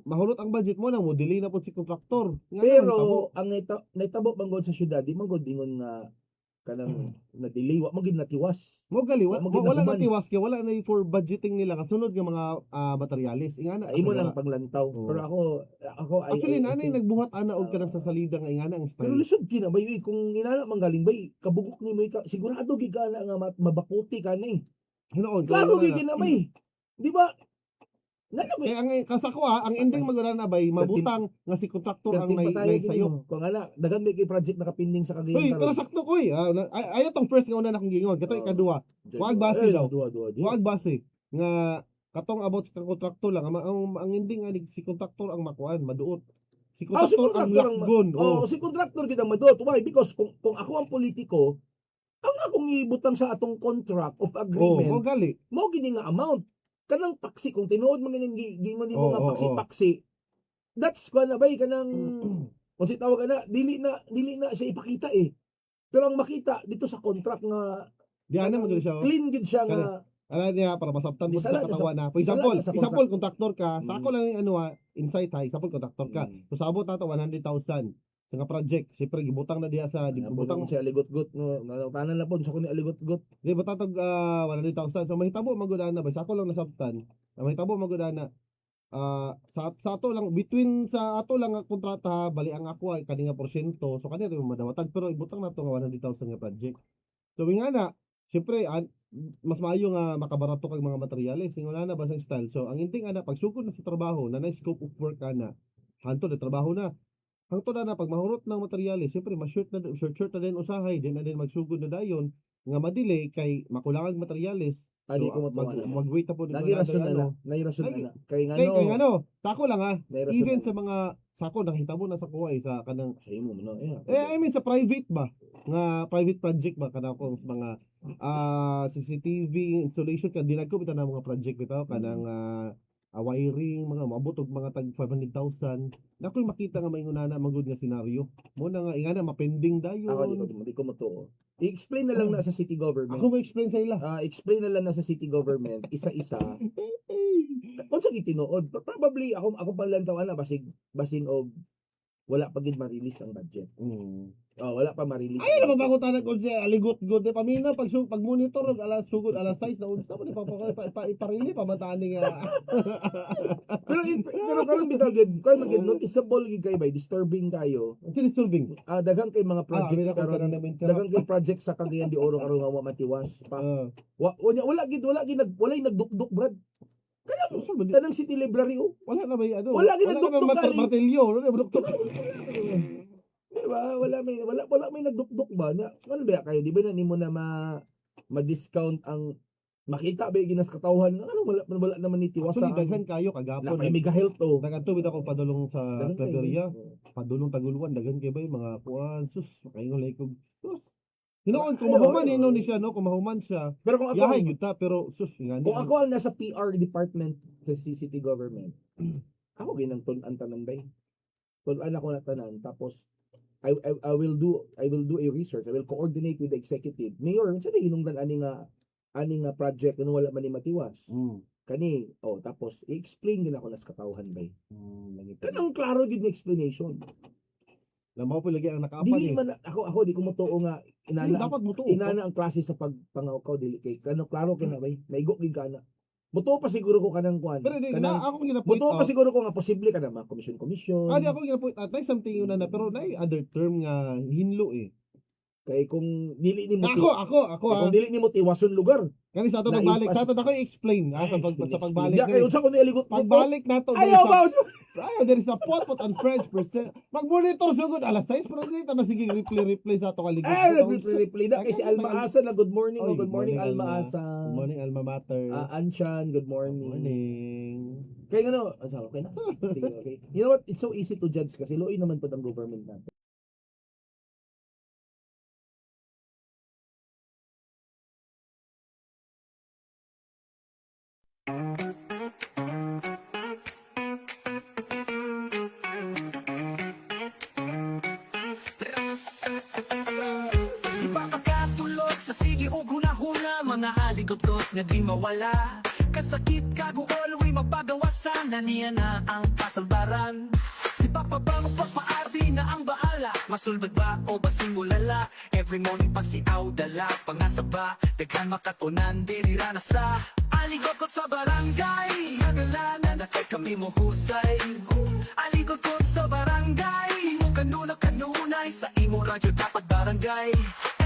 mahurot ang budget mo na mo delay na pud si kontraktor. Nga naman hitabo. Pero ang naitabo banggod sa syudad, di man gud ingon nga kanang na-delay wa mo gid natiwas. Mo gali Wa mo wala ginahuman. na tiwas kay wala na for budgeting nila kasunod nga mga materialis. Ingana Imo kasi lang wala. paglantaw. Oo. Pero ako Actually na think- nagbuhat ana og kanang sa salida nga ingana ang Pero style. lisod kina bay kung inana manggaling bay kabugok ni mo sigurado gid ka na nga mabakuti ka na eh. Hinoon Klaro gid na bay. Di ba? Nalo kaya ang kasako ang ending maguna na bay mabutang nga si kontraktor ang may sayo. Kung ana dagan may kay project nakapinding sa Uy, kagayon. pero sakto koy. Ayo tong first nga una na akong gingon. Kato ikadua. wag base daw. Duwa. Wag base nga katong about sa kontraktor lang ang ending ani si kontraktor ang makuan maduot. Si kontraktor ang lakgon. Oh, si kontraktor gid ang madot. Why? Because kung ako ang politiko, ang akong ibutang sa atong contract of Oh, agreement, mo gali. mo gini nga amount. Kanang paksi kung tinuod mo ning gi mo nimo Oo, nga oo, paksi-paksi. That's kuan na bay kanang kung si tawag na dili na siya ipakita eh. Pero ang makita dito sa contract nga Di ana magali siya. clean gid siya nga Ala niya para masabtan mo Di sa sala katawan na. For di sala example, sa example kontraktor ka, sa Mm. ako lang yung ano insight ha, example kontraktor ka. Mm. So sabot na to 100,000 sa nga project. Siyempre gibutang na diya sa butang gibutang siya aligot-got no. Tanan na po sa kun aligot-got. di ba tatag 100,000. So mahitabo magudana ba? Sa ako lang nasabtan. Mahitabo magudana. Sa ato lang between sa ato lang nga kontrata bali ang ako ay kani nga porsyento. So kani yung madawatag pero ibutang na to nga 100,000 nga project. So nga na, siyempre mas maayo nga makabarato kag mga materyales ingon na ba sa style. So ang inting ana pagsugod na sa trabaho na scope of work ana hanto na trabaho na hangtod na pag mahurot ng materyales siyempre ma-short na din usahay din na din magsugod na dayon nga madelay kay makulangang materyales. Ani So, ko mo mag-wait na po Nagi rason na. Nagi rason Lagi- na. Kay kay ngano. sako lang ha may rason even na. sa mga sako nahitabo na sa kuway sa kanang sa imo no. I mean sa private ba? Nga private project ba kanang kung mga CCTV installation ka dinagko bitaw na mga project bitaw kanang wiring mga maabot og mga tag 500,000. Nakoy makita nga maingunana magud nga senaryo. Mo na nga ingana mapending dayon. Ako di ko matuo. I-explain na lang na sa city government. Ako mo explain sa ila. Explain na lang na sa city government isa-isa. Kung sa gitinuod, probably ako pa lang tawa na basing og wala pa gid ma-release ang budget. Wala pa ma-release. Ay naman ba ko tanang kung siya aligot god pamina pag monitor og alas sugod alas 6 na unsa mo ni iparili pa matani nga. pero karon bitaw gid kay magid noticeable gid kay by disturbing kayo. Disturbing. Daghang kay mga projects Amina ko karon. na namin ka. Daghang kay projects sa Cagayan de Oro karon nga wa matiwas pa. Wala gid nagdukduk brad. Kanang city library Wala na ba ano? Wala ginagdukduk ka, martilyo, ano buduktok. diba? Wala may nagdukduk ba? Ano ba kayo? Di ba na nimo na ma-discount ang makita ba ginas katawhan? Ano wala naman ni tiwasa. Actually daghan kayo kagapon. May mega health to. Daghan to bitaw ko padulong sa Daghan kayo. Claveria, padulong Taguluan daghan kay bay mga kuan sus makaingon lay kog sus. Hinoon kung mahuman ino ni siya no, kung mahuman siya. Pero kung ako Yahay gyud ta pero sus ngani. kung ako ang nasa PR department sa city government, ako ginang tunan tanan bay. Tunan ako na tanan tapos I will do a research. I will coordinate with the executive. Mayor, sa hinungdan ani nga project ano wala man ni matiwas. Kani tapos i-explain din ako nas katawhan bay. Kanang klaro gid na explanation. Lamaw po lagi ang nakaapan Dili eh. man ako di ko motoo nga Dili, inana dapat mo to. inana ang klase sa pagpangawkaw dili kay kano klaro kay na bay. Naigo gid kana. Motoo pa siguro ko kanang kuan. Pero di Kanang na ako gina-point Buto pa out. siguro ko nga posible ka na mga commission. Di ako gina-point out. Nay something yun na pero nay other term nga hinlo eh. Kay kung dili ni mo Ako ha. kung dili ni mo tiwason lugar. Kani sa ato Na pagbalik, impas- sa ato na ko i-explain sa pagbalik. Ya kay unsa ko nialigot Pagbalik nato Ayaw ba? there is a pot and fresh percent. Mag-monitor sugod alas 6 pero dili ta sige replay sa ato kaligid. Replay na kay si Alma Asa na good morning. Oy, Good morning Alma Asa. Good morning Alma Mater. Anshan, good Good morning. morning. Kaya ano, okay na? Sige, okay. You know what? It's so easy to judge kasi loy naman po ang government natin. Ipapakatulog mga aligotot nga di mawala. Kasakit kaguol, way mapagawasan na niya na ang kasalbaran. Si Papa Bang papaardi na ang bahala. Masulbad ba o basing ulala? Every morning pa si Audala. Pangasa ba, daghan makatunan, dirira na sa aligotot sa barangay. Nagalanan na kay kami mo husay. Aligotot sa barangay. Imo kanunay sa imo radyo dapat barangay.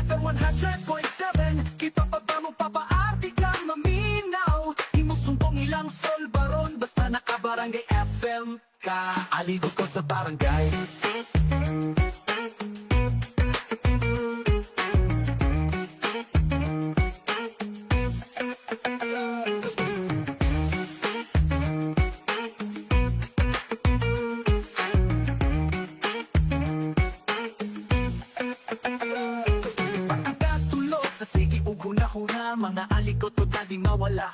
FM 100.7, kita pa ba mo papaarti kang maminaw? Imo sumpong ilang solbaron, basta nakabarangay FM ka. Aligotot sa barangay. Pagkatulog sa sige ug hunahuna, mga aligotot na di mawala.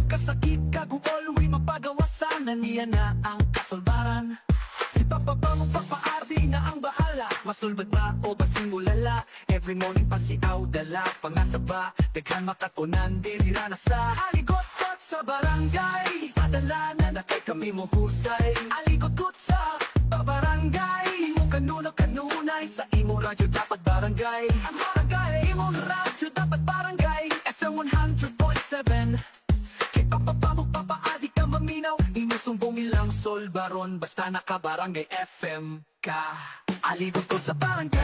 Kasakit kaguol, way mapagawasan na niya na ang kasalbaran. Si Papa Bang papaardi na ang bahala. Masulbad ba o basing ulala? Every morning pa si Audala. Pangasa ba, daghan makatunan, dirira na sa aligotot sa barangay. Padala na kay kami mo husay. Aligotot sa barangay. Imo kanunay sa imo radyo dapat barangay. Ang barangay, imo radyo dapat barangay. FM 100.7. Papapamok papaadi ka maminaw. Inusumbong ilang solbaron, basta nakabarangay FM ka. Aligotot sa barangay.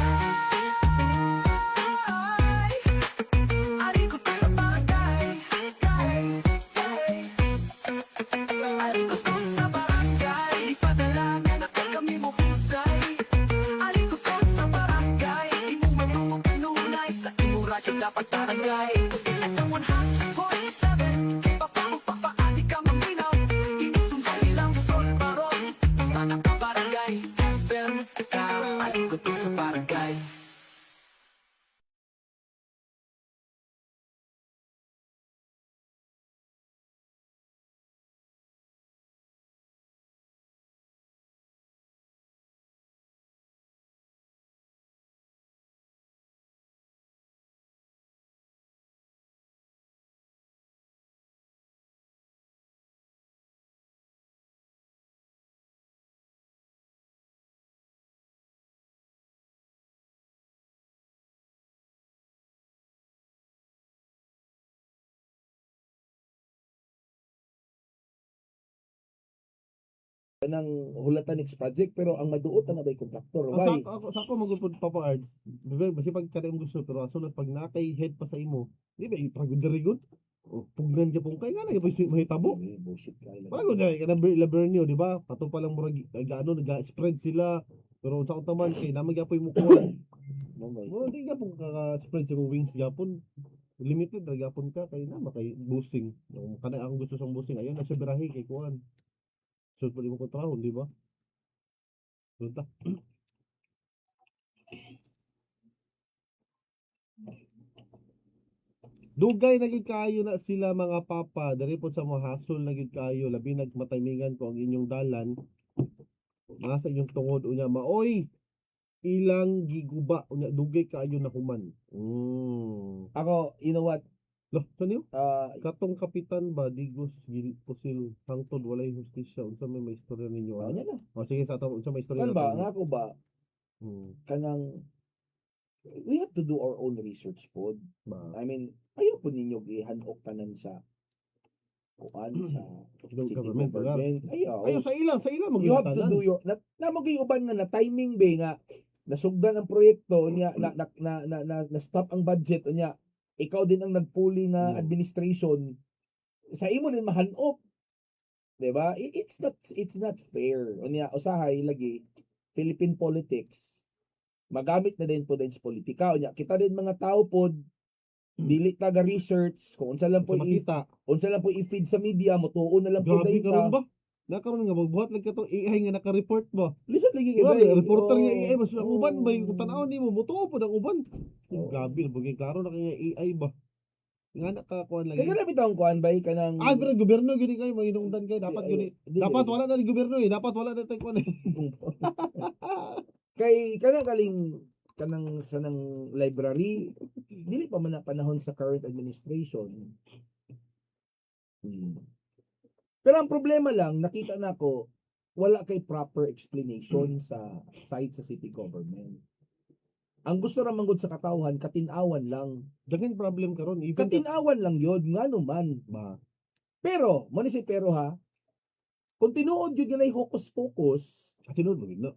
Aligotot sa barangay. Aligotot sa barangay. Ipadala na kay kami mo husay. Aligotot sa barangay. Imo matulog kanunay sa imo radyo dapat barangay. FM 100.7. Aligotot sa barangay. Ng Hulatan Next Project, pero ang maduot na ba'y kontraktor? Why? Sa ako magupod Papa Ards. Basi pag kada mo gusto pero aso pag nakay head pa sa imo, di ba ipagudirigon? O pugnan gyapon kay nga na gyapon mahitabo. Bullshit ka lang. Wala ko dai kada labernyo, di ba? Pato pa lang murag gaano nag-spread sila. Pero sa utaman kay namag gyapon mo kuha. Mo di gyapon ka-spread sa wings gyapon. Limited ra gyapon ka kay na makay boosting. Kana ang gusto sa boosting ayon na sa birahe kay kuan. So pwede mo kontrahon, di ba? Doon ta. Dugay na gid kayo na sila mga papa, dali po sa mga hasol na gid kayo, labi nagmataymingan ko ang inyong dalan. Mga sa inyong tungod unya maoy. Ilang giguba unya dugay kayo na human. Ako, you know what? Loh, saan yun? Katong kapitan ba, Digos, Pusil, hangtod, walay justisya, unsa may istorya ninyo? Ano na? O sige, sa ito, unsa may istorya Ano ba? Nga ako ba? Hmm. Kanang, we have to do our own research po. I mean, ayaw po ninyo ihanok tanan sa kuan sa city Government. Ayaw. Ayaw, sa ilang You have to do your, na mag-iuban nga na timing ba nga, nasugdan ang proyekto niya, na stop ang budget niya, ikaw din ang nagpuli na administration sa imo din mahanop, 'di ba? It's not fair. Unya usahay lagi Philippine politics magamit na din po din sa politika. Unya kita din mga tao pod dili taga research kung unsa lang po i-feed sa media mo tuon na lang po Grabe data. karon ba? Nakaroon nga magbuhat lang ka to AI nga naka-report ba? Listen lagi Diba, kay reporter nga AI mas ang uban ba yung tanaw nimo mutuo pod ang uban. Grabe na bagay klaro na kay AI ba? Nga nakakuan lang. Kaya kalapit ang kuan bay kanang Pero gobyerno gini kay maginungdan kay dapat gini. Dapat wala na ni gobyerno dapat wala na tay kuan. kay kanang kaling kanang sa nang library dili pa man na panahon sa current administration. Pero ang problema lang, nakita na ko wala kay proper explanation sa side sa city government. Ang gusto ra manggod sa katawhan katinawan lang. Daghan problem karon even Katinawan lang yun, ngano man. ba. Pero, mo ni si pero ha, kung tinuod yun ganay hocus pocus, Tinuod mo gina.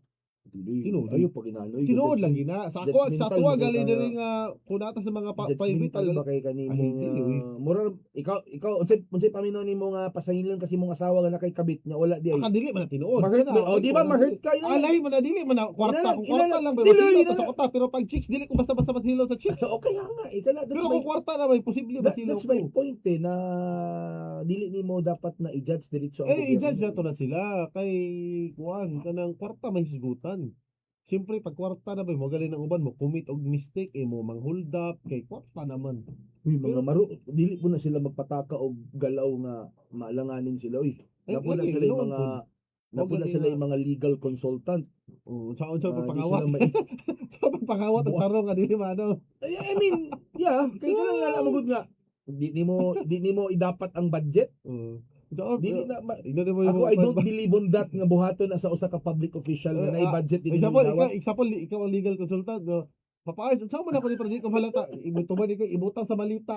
Tinuod. Ayaw pag inanoy. Tinuod lang gina. Sa ako sa Judgmental tuwa ba gali kay diri nga kunata sa mga private judgmental ba kay kanimo Ay, hindi, uy. mura ikaw unsay paminaw nimo nga pasangilon kasi mong asawa nga nakay kabit niya wala di ay. Aka dili man na tinuod. Ma-hurt Kana, ba? O, di ba ma-hurt ka? Yun lang. Alay man na dili man na kwarta Inala- kung kwarta inala- lang ba dili, masilo inala- sa kwarta pero pag chicks dili ko basta-basta masilo sa chicks. Okay nga, ikala that's Pero my, kung kwarta na may posible masilo that's my ko. point na dili nimo dapat na i-judge diretso ang Eh, i-judge gobyerno. na to na sila kay kuan kanang kwarta may hisgutan. Siyempre pag kwarta na ba mo galing ng uban mo commit og mistake mo mang hold up kay kwarta naman. Uy, mga maro, dili po na sila magpataka og galaw nga maalanganin sila. Uy, Ay, napo na lagi, sila yung ginoon mga po. napo na Magaling sila nga. yung mga legal consultant. Oh, sa Di pagpangawat. sila mai- Sa pagpangawat og tarong nga dili mano. I mean, yeah, kay ka lang alam mo gud nga. Di mo idapat ang budget. So, Dili na igno mo ako I don't believe on that nga buhaton na sa usa ka public official na nay budget dili Example, dawat. ikaw ang legal consultant, no? Papaayos, saan mo na ko ni Pradit ko malata? Ibutuman ikaw, ibutang sa malita.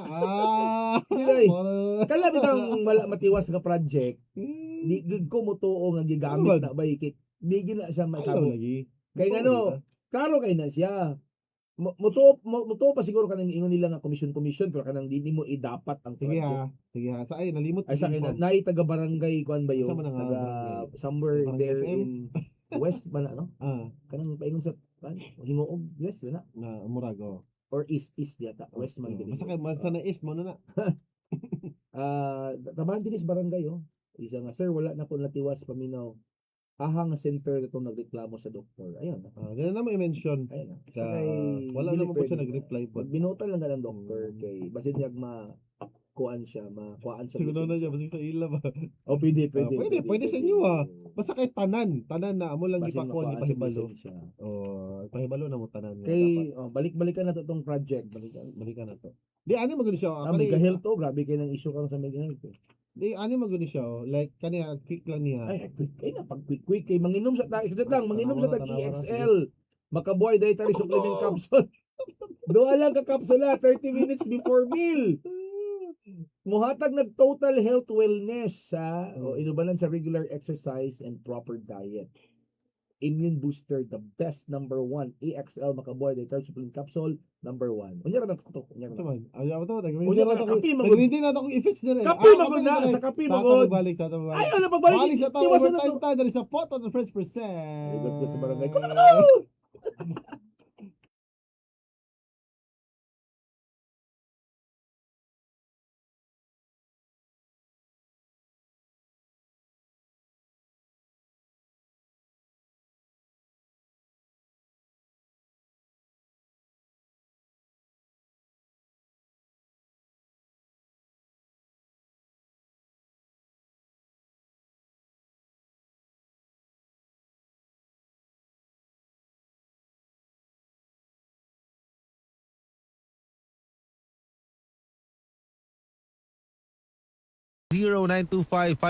Dilay. Para- Kala bitang wala matiwas nga project. Hmm, Di gud ko motuo nga Ano gigamit ba? na ba ikit. Di gina siya ayaw makabo. lagi. Kay ngano, klaro kay na siya. Mutuo pa siguro kanang ingon nila nga commission pero kanang di mo idapat ang Sige project. ha. Sige ha. Sa ay, nalimot. Ay sa akin na, nay taga barangay kuan ba yun? Saan man ang Taga barangay? somewhere Barangay there FM? in west man ano? Ah, Kanang paingon sa Hingoog west na na Murago. or east yata, west man dili. Basta kay basta na is mo na. Tabahan dinis barangay oh. Isa nga sir wala na ko natiwas paminaw. Ahang center itong nagreklamo sa doktor. Ayun. Ganun na mo i-mention. Ayun na. Sa, wala dili naman po siya pwede. nag-reply po. Binutan lang ka ng doktor kay basin niya makuan siya, makuan sa Siguro na lisensya. siya, basta sa ila ba? Oh, pwede. Pwede sa inyo, ah. Basta kay tanan na amo lang Basin gipakuan makuhaan sa gipahibalo. lisensya. Pahibalo na mo tanan nga dapat. Kay balik-balikan na to tong project. Balikan na to. Di ani maguni siya. Mega health oh, grabe kay nang issue karon sa mega health. Di ani maguni siya. Like kani quick lang niya. Ay, quick kay na pag quick kay manginom sa manginom sa tag Tanawa, EXL. Makabuhay dietary supplement capsule. Duha lang ka kapsula 30 minutes before meal. Muhatag nag total health wellness sa o inubanan sa regular exercise and proper diet. Immune booster, the best number 1. EXL Makabuhay dietary supplement capsule number 1. Unya ra na to. Unya ra Ito na. man. Ayaw to. Unya ra kape magud. Nag-ready na to kung i-fix na rin. Kape magud na sa kape magud. Balik sa ato Ay, balik. ano pagbalik? Balik sa to. Tiwas na Overtime to. time. Dali sa pot on the first Ay, percent. ba't sa barangay? Kuno!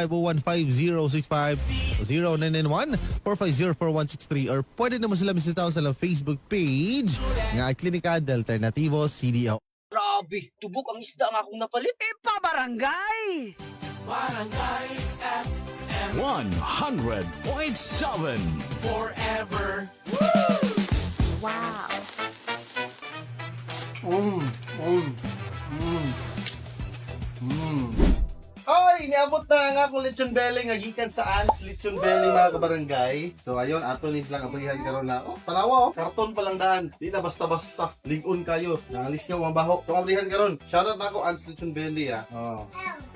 (0925-501-5065) 0991-450-4163 or pwede naman sila misitaw sa lang Facebook page nga Klinika Alternativo CDO. Grabe, tubok ang isda ang akong napalit. Barangay FM 100.7 Forever. Ay, niabot na nga akong lechon belly nga gikan sa Ants lechon belly mga kabarangay. So ayun, ato ni lang aprihan karon na. Oh, tanawa oh, karton pa lang daan. Di na basta-basta. Ligon kayo. Nangalis niyo mga baho. Tong aprihan karon. Shoutout na ako Ants lechon belly ah. Oh.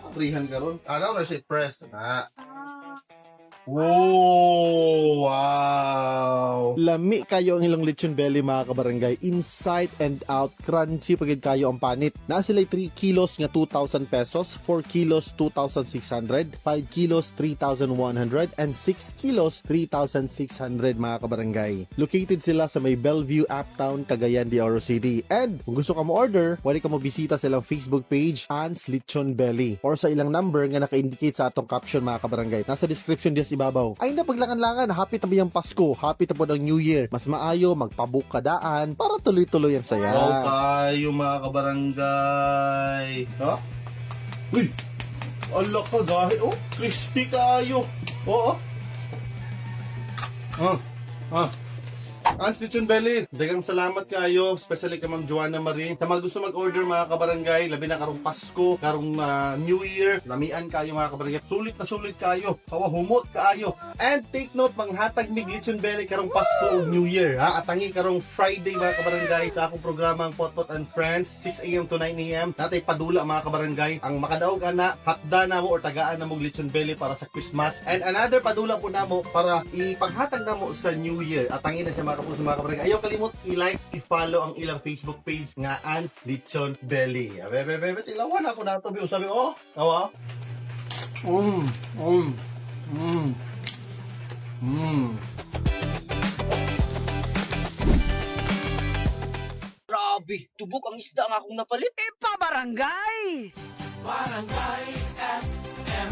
Aprihan karon. Ano na siya press na. Oh, wow. Lami kayo ang ilang lechon belly mga kabarangay. Inside and out, crunchy pagid kayo ang panit. Na sila 3 kilos nga 2,000 pesos, 4 kilos 2,600, 5 kilos 3,100, and 6 kilos 3,600 mga kabarangay. Located sila sa may Bellevue, Uptown, Cagayan de Oro City. And kung gusto ka mo order, pwede ka mo bisita sa ilang Facebook page, An's Lechon Belly, or sa ilang number nga naka-indicate sa atong caption mga kabarangay. Nasa description diyan ibabaw. Ay na paglangan-langan, happy na biyang Pasko, happy na po ng New Year. Mas maayo magpabook ka daan para tuloy-tuloy ang saya. Wow kayo mga kabarangay. Ha? Uy! Ala ka gahi. Oh, crispy kayo. Oo. An's Lechon Belly, dagang salamat kayo, especially kay Ma'am Joanna Marie. Sa mga gusto mag-order mga kabarangay, labi na karong Pasko, karong New Year, lamian kayo mga kabarangay. Sulit na sulit kayo, kawahumot kayo. And take note, manghatag mig Lechon Belly karong Pasko o New Year. Ha? Atangi karong Friday mga kabarangay sa akong programang Potpot and Friends, 6 a.m. to 9 a.m. Natay padula mga kabarangay. Ang makadaog ana, hatda na mo or tagaan na mo Lechon Belly para sa Christmas. And another padula po na mo para ipaghatag na mo sa New Year. Atangi na siya mga kapuso mga kabarangay. Ayaw kalimot i-like, i-follow ang ilang Facebook page nga An's Lechon Belly. Bebe, tilawan ako na ito. Sabi, tawa. Grabe, tubok ang isda nga akong napalit. Ipabarangay!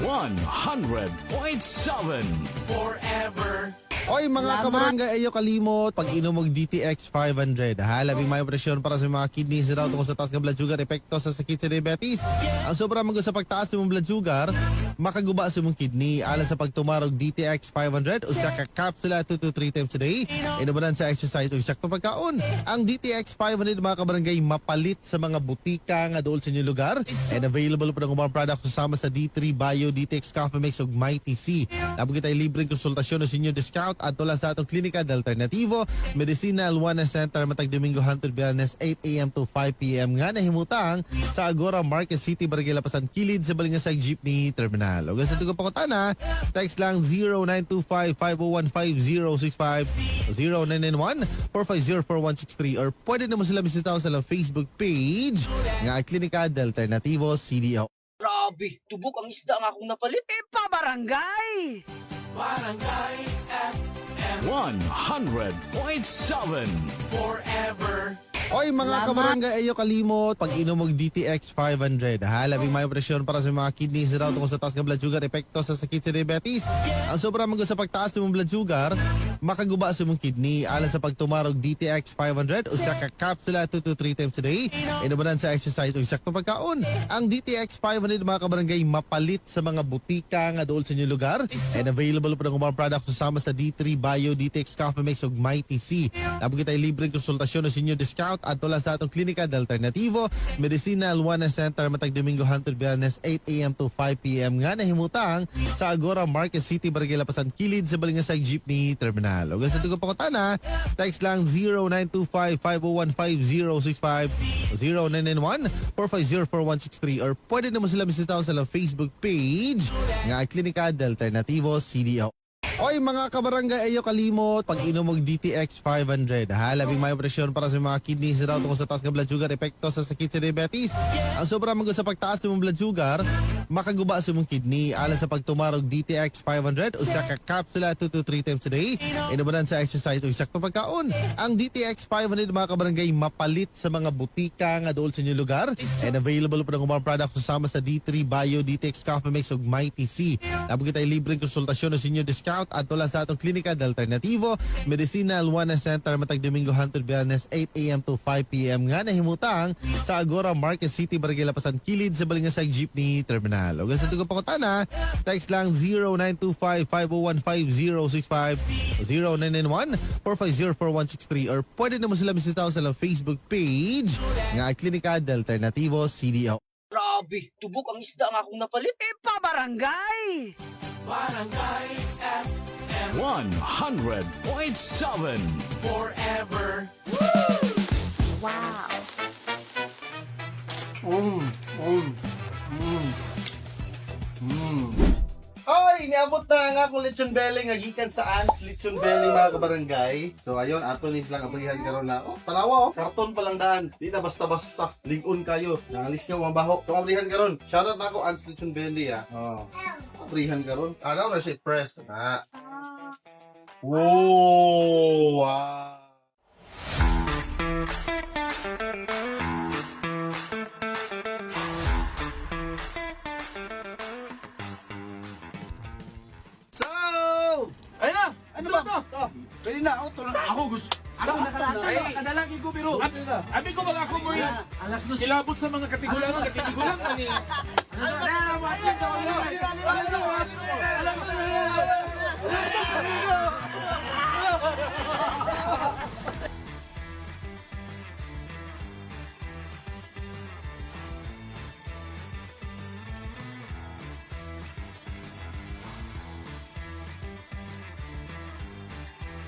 100.7 Forever. Oy mga kabarangay, ayo kalimot pag inom og DTX 500. Ha, labing may presyon para sa mga kidneys raw tungkol sa taas nga blood sugar, epekto sa sakit sa diabetes. Ang sobra man sa pagtaas ng blood sugar, makaguba sa imong kidney alang sa pagtumarog DTX 500 usa ka kapsula 2 to 3 times a day. Inubanan sa exercise ug sakto pagkaon. Ang DTX 500 mga kabarangay mapalit sa mga butika nga dool sa inyong lugar and available pa ng mga products susama sa D3 Bio, DTX Coffee Mix ug Mighty C. Nabog tay libreng konsultasyon sa inyong discount at tula sa atong klinika de Alternativo Medicinal Wellness Center matag Domingo hangtod Biyernes 8 a.m. to 5 p.m. nga nahimutang sa Agora Market City, Barangay Lapasan Kilid sa Balingasag Jeepney Terminal. O sa tugo pakutana, text lang 0925-5015065 0991-4504163 or pwede naman sila bisitaw sa lang Facebook page nga Klinika de Alternativo CDO. Grabe, tubok ang isda nga akong napalit. Ipabarangay! 100.7 Forever. Oy mga kabarangay, ayo kalimot pag inom og DTX 500. Ha, labing may presyon para sa mga kidneys raw tungkol sa taas nga blood sugar, epekto sa sakit sa diabetes. Ang sobra man sa pagtaas ng blood sugar, makaguba sa imong kidney alang sa pagtumarog DTX 500 usa ka kapsula 2 to 3 times a day. Inubanan sa exercise ug sakto pagkaon. Ang DTX 500 mga kabarangay mapalit sa mga butika nga dool sa inyong lugar and available pa ng mga products susama sa D3 Bio, DTX Coffee Mix ug Mighty C. Nabog tay libreng konsultasyon sa inyong discount at tula sa atong klinika de Alternativo Medicinal Wellness Center matag Domingo hangtod Biyernes 8 a.m. to 5 p.m. nga nahimutang sa Agora Market City, Barangay Lapasan Kilid sa Balingasag Jeepney Terminal. O sa tugo pakutana, text lang 0925-5015065 0991-4504163 or pwede naman sila bisitaw sa lang Facebook page nga Klinika de Alternativo CDO. Oy mga kabarangay, ayo kalimot pag inom og DTX 500. Ha, labing may presyon para sa mga kidneys raw tungkol sa taas nga blood sugar, epekto sa sakit sa diabetes. Ang sobra man sa pagtaas ng blood sugar, makaguba sa imong kidney alang sa pagtumarog DTX 500 usa ka kapsula 2 to 3 times a day. Inubanan sa exercise ug sakto pagkaon. Ang DTX 500 mga kabarangay mapalit sa mga butika nga dool sa inyong lugar and available pa ng mga products susama sa D3 Bio, DTX Coffee Mix ug Mighty C. Nabog tay libreng konsultasyon sa inyong discount at tula sa atong klinika de Alternativo Medicinal Wellness Center matag Domingo hangtod Biyernes 8 a.m. to 5 p.m. nga nahimutang sa Agora Market City, Barangay Lapasan Kilid sa Balingasag Jeepney Terminal. O sa tugo pakutana, text lang 0925-5015065 0991-4504163 or pwede naman sila bisitaw sa lang Facebook page nga Klinika de Alternativo CDO. Grabe, tubok ang isda nga akong napalit. Ipabarangay! 100.7 Forever. Wow. Ay, iniabot na nga akong lechon belly nga gikan sa Ants lechon belly mga kabarangay. So ayun, ato ni silang abrihan karon na. Oh, tanawa oh, karton pa lang daan. Di na basta-basta. Ligon kayo. Nangalis ka mabaho. Tong abrihan karon. Shoutout na ako Ants lechon belly ah. Oh. Abrihan karon. Ano na siya press na. Wow! Wow! So, Ayun na! ano Ito, ba? ito. Pwede na ako, tulad ako gusto. Ako nakadalagi ko biro. Abi ko bang ako mo silabot sa mga katigulangan, katigulang ni.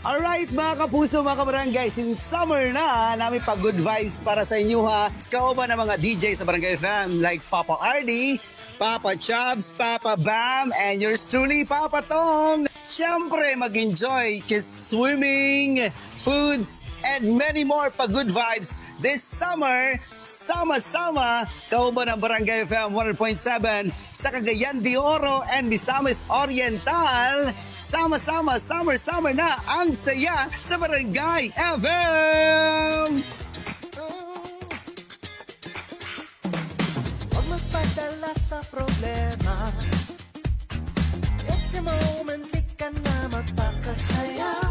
Alright mga kapuso, mga kabarangay, since summer na, namin pa good vibes para sa inyo ha. Kauban ng mga DJ sa Barangay FM like Papa RD, Papa Chubbs, Papa Bam, and yours truly, Papa Tong. Siyempre, mag-enjoy kiss swimming, foods, and many more pa good vibes this summer. Sama-sama, kauban ng Barangay FM 100.7 sa Cagayan de Oro and Misamis Oriental. Sama-sama, summer na ang saya sa Barangay FM! Huwag magpadala sa problema. It's a moment, di ka na magpakasaya.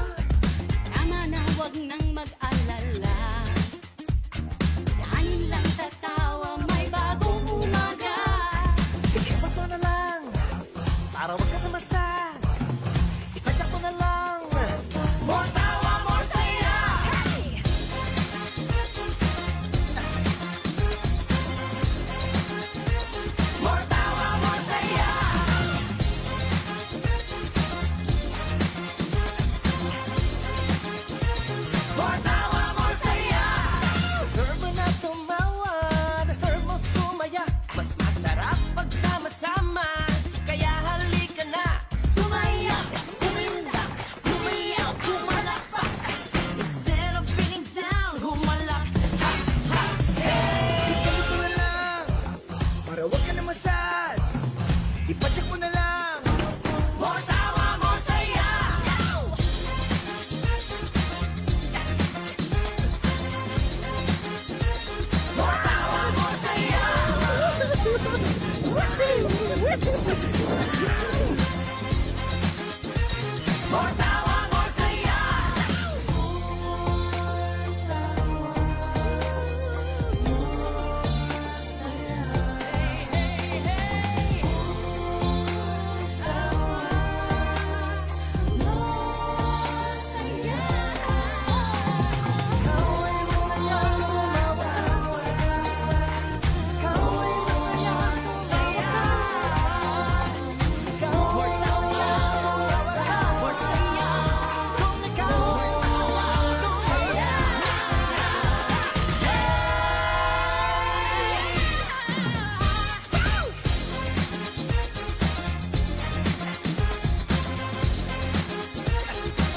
Tama na, huwag nang mag-alala. Dahanin lang sa tawa, may bagong umaga. Ikibat mo na lang, para wag ka na masad. Ipadyak mo na lang. More tawa, more saya! More tawa, more saya! More tawa, more saya! Deserve mo na tumawa, deserve mo sumaya. Mas masarap pag sama-sama, kaya halika na. Sumaya, umindak, umiyaw, humalakpak. Instead of feeling down, humalak. Ha, ha, hey! Ikibat mo na lang, para wag ka na masad. Ipadyak mo na lang. More tawa, more saya! More tawa, more saya! More tawa, more saya! More saya! Ikaw ay masaya tumawa. Ikaw ay masaya tumawa. Ikaw ay masaya tumawa. Kung ikaw ay masaya tumawa.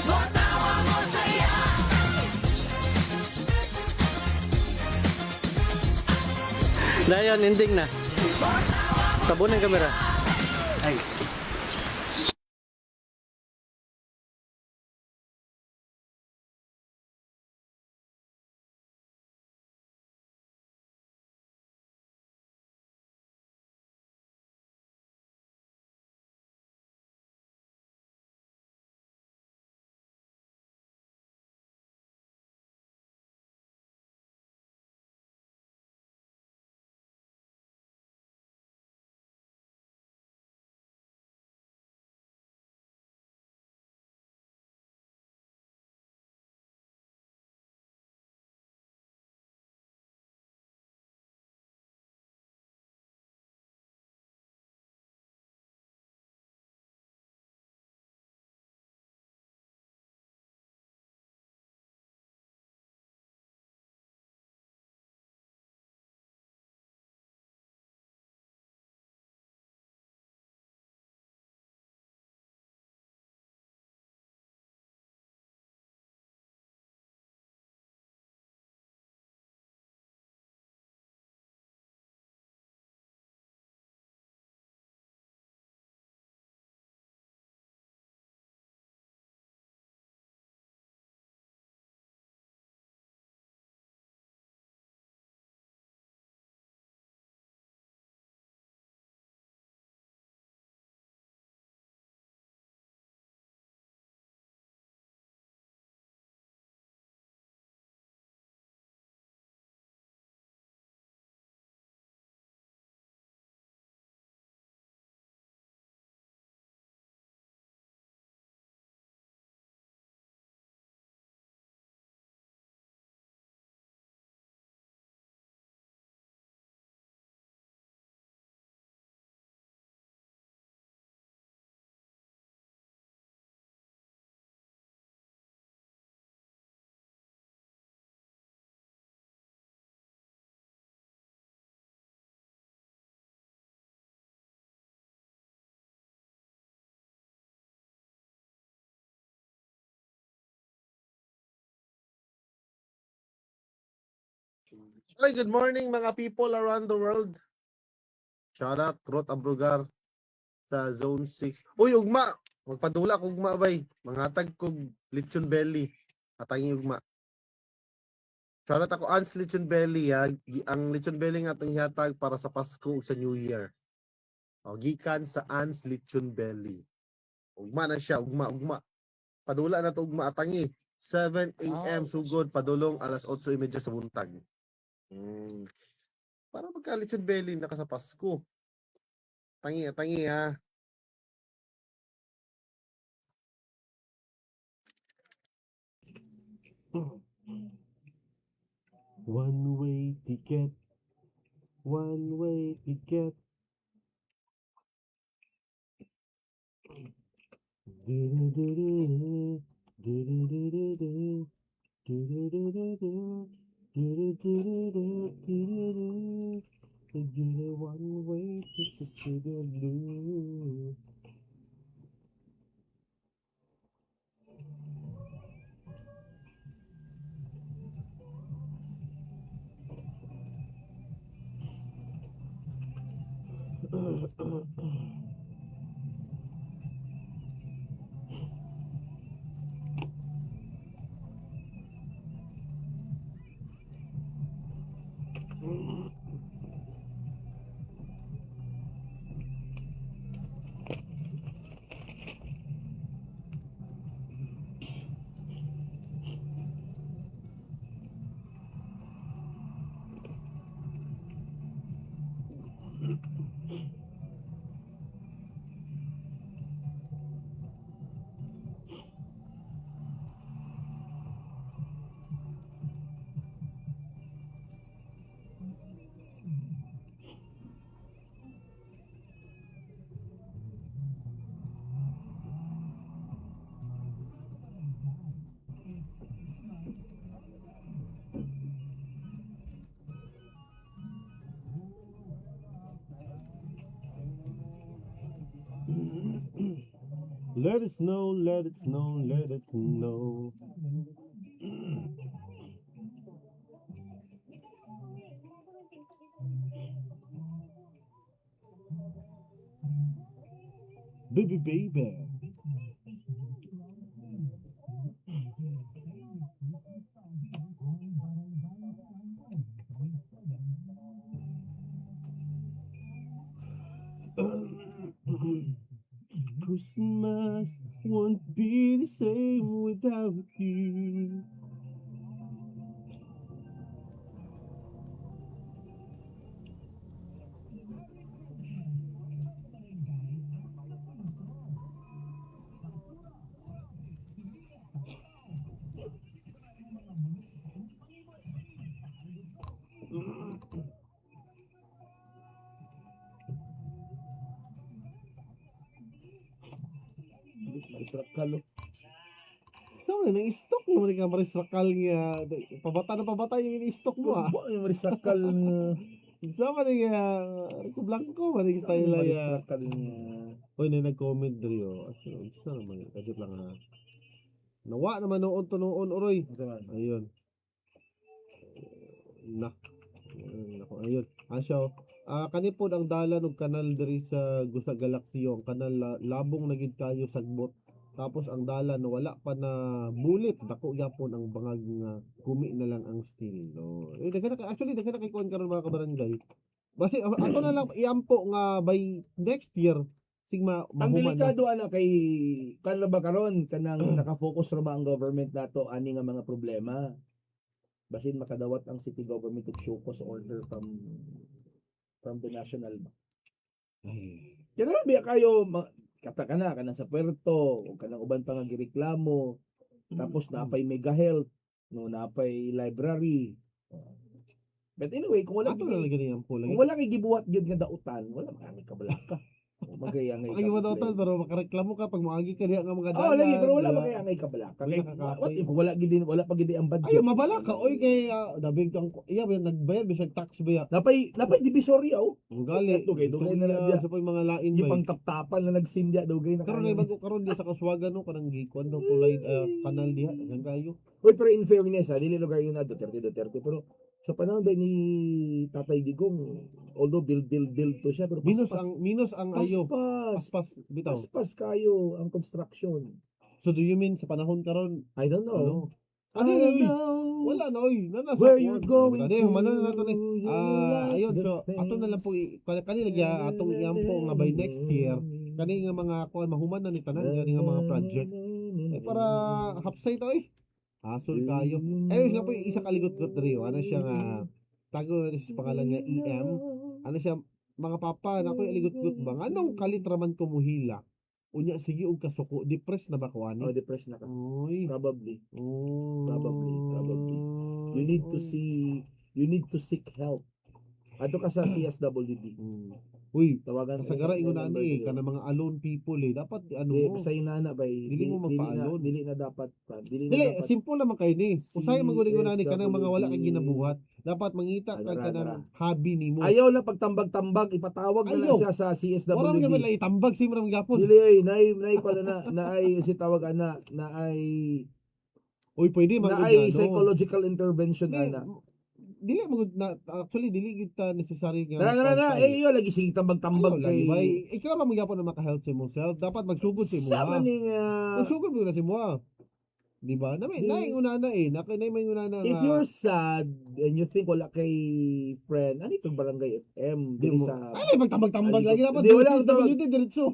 More tawa, more saya! Dayan, ending na. Tabunan kamera. Ay, Hi, good morning mga people around the world. Shout out Rot Abrugar sa Zone 6. Uy, ugma! Magpadula kog ugma bay. Manghatag kog lechon belly. Atangi ugma. Shout out ako Ans Lechon Belly ha. Ang lechon belly nga atong ihatag para sa Pasko ug sa New Year. O, gikan sa Ans Lechon Belly. Ugma na siya, ugma. Padula na to ugma atangi. 7 a.m. sugod padulong alas 8:30 sa buntag. Para magka-lechon belly na ka sa Pasko. Tangi ha. One-way ticket. One-way ticket. Do-do-do-do-do. Do-do-do-do-do. Do-do-do-do-do. Do-do-do-do-do. To get a one-way ticket to the blue. Let it snow, let it snow, let it snow. Baby, baby. Christmas won't be the same without you. Marisrakal. So, nang stock mo ka marisrakal nga. Pabata yung in-stock mo ah. Yung marisrakal nga. Isa man nga, Rico Blanco, man yung style ya. Marisrakal nga. Uy, na nag-comment diri oh. Isa naman yun. Kadit lang ha. Nawa naman noon to noon, Oroy. Ayun. Ayun. Asyaw. Kanipod ang dalan og kanal diri sa Gusa Galaxy ang kanal labong nagid kayo sagbot. Tapos ang dalan wala pa na bulit dako gyapon ang bangag nga gumi na lang ang steel. No. Actually daghan kay kuan karon mga kabarangay. Basi ako na lang iampo nga by next year sigma Ang mahuman na. delikado ana kay kanla ba karon kanang nakafocus ra ba ang government nato ani nga mga problema. Basin makadawat ang city government og show cause order from the national bank. Kaya biya kayo katakana kana sa puerto o kanang uban pa nga gireklamo. Tapos napay mega health, no napay library. But anyway, kung wala Ato na lagi niyang po lagi. kung wala kay gibuhat gyud nga dautan, wala man kabalaka. Magayangay Ay mo daw pero makareklamo ka pag moagi ka diha nga mga dalan. Oh, lagi pero wala diba? magayangay kabalaka. Wala Kay kakapay. wala pa gid ang budget. Ay mabala ka oy kay dabig kang iya ba nagbayad bisag tax ba ya. Napay divisoria oh. Ang gali. Dugay na lang diya. sa pag mga lain Di ba. pang taptapan na nagsindia dugay na. Karon ay bago karon diya sa Kaswagan no kanang gikuan daw tulay kanal diha nang kayo. Uy, pero in fairness, dili lugar yun na Duterte pero Sa panahon ba ni Tatay Digong, although build to siya, pero Minus ang ayo. paspas, Bitaw. paspas kayo ang construction. So do you mean sa panahon karon? I don't know. Ano? I don't Uy, know wala na oy. Nasa where you're going Dali, to. humana na nato ni. You like Ayun the so ato na lang po kanila gya atong iyampo nga by next year kani nga mga kuan mahuman na ni tanan gani nga mga project. Para hapsay to eh. Hasol kayo. Ayun nga po yung isa kaligot-got rio. Ano siya nga tago na siya sa pangalan nga EM. Ano siya mga papa na ko aligot-got ba? Anong kalitraman ko muhila? Unya sige og kasuko depressed na ba ko ani? Oh, depressed na ka. Uy. Probably. Oh. Probably. You need to seek help. Ato ka sa CSWD. Uy, Tawagan kasagara ingon na ni kana mga alone people eh. Dapat ano sa inana ba Dili mo magpa-alone. dili na dapat dili na Dili, dapat simple naman kayo ni. Usay maguling na ni kanang mga wala kay CSWD. ginabuhat. Dapat mangita ka Adara, kanang adara. hobby nimo. Ayaw na pagtambag-tambag, ipatawag na lang Ayaw. siya sa Wala CSWD. nga wala itambag si Maram Gapon. Dili ay nay pala na ay si tawag ana na ay Uy, pwede na ay psychological intervention ana. Dili magud na actually dili gyud ta necessary nga. Na iyo lagi sige tambag-tambag lagi ba? kay Ikaw ra magyapon na maka-help sa imong self. Dapat magsugod sa imo. sa ha? maning Magsugod mo na sa imo. ha? Di ba? Na may una na eh. Na may una na. if you're sad and you think wala kay friend, ano itong barangay FM dili mo. sa Ay, magtambag-tambag Ay, lagi dapat. di, wala akong WD diretso.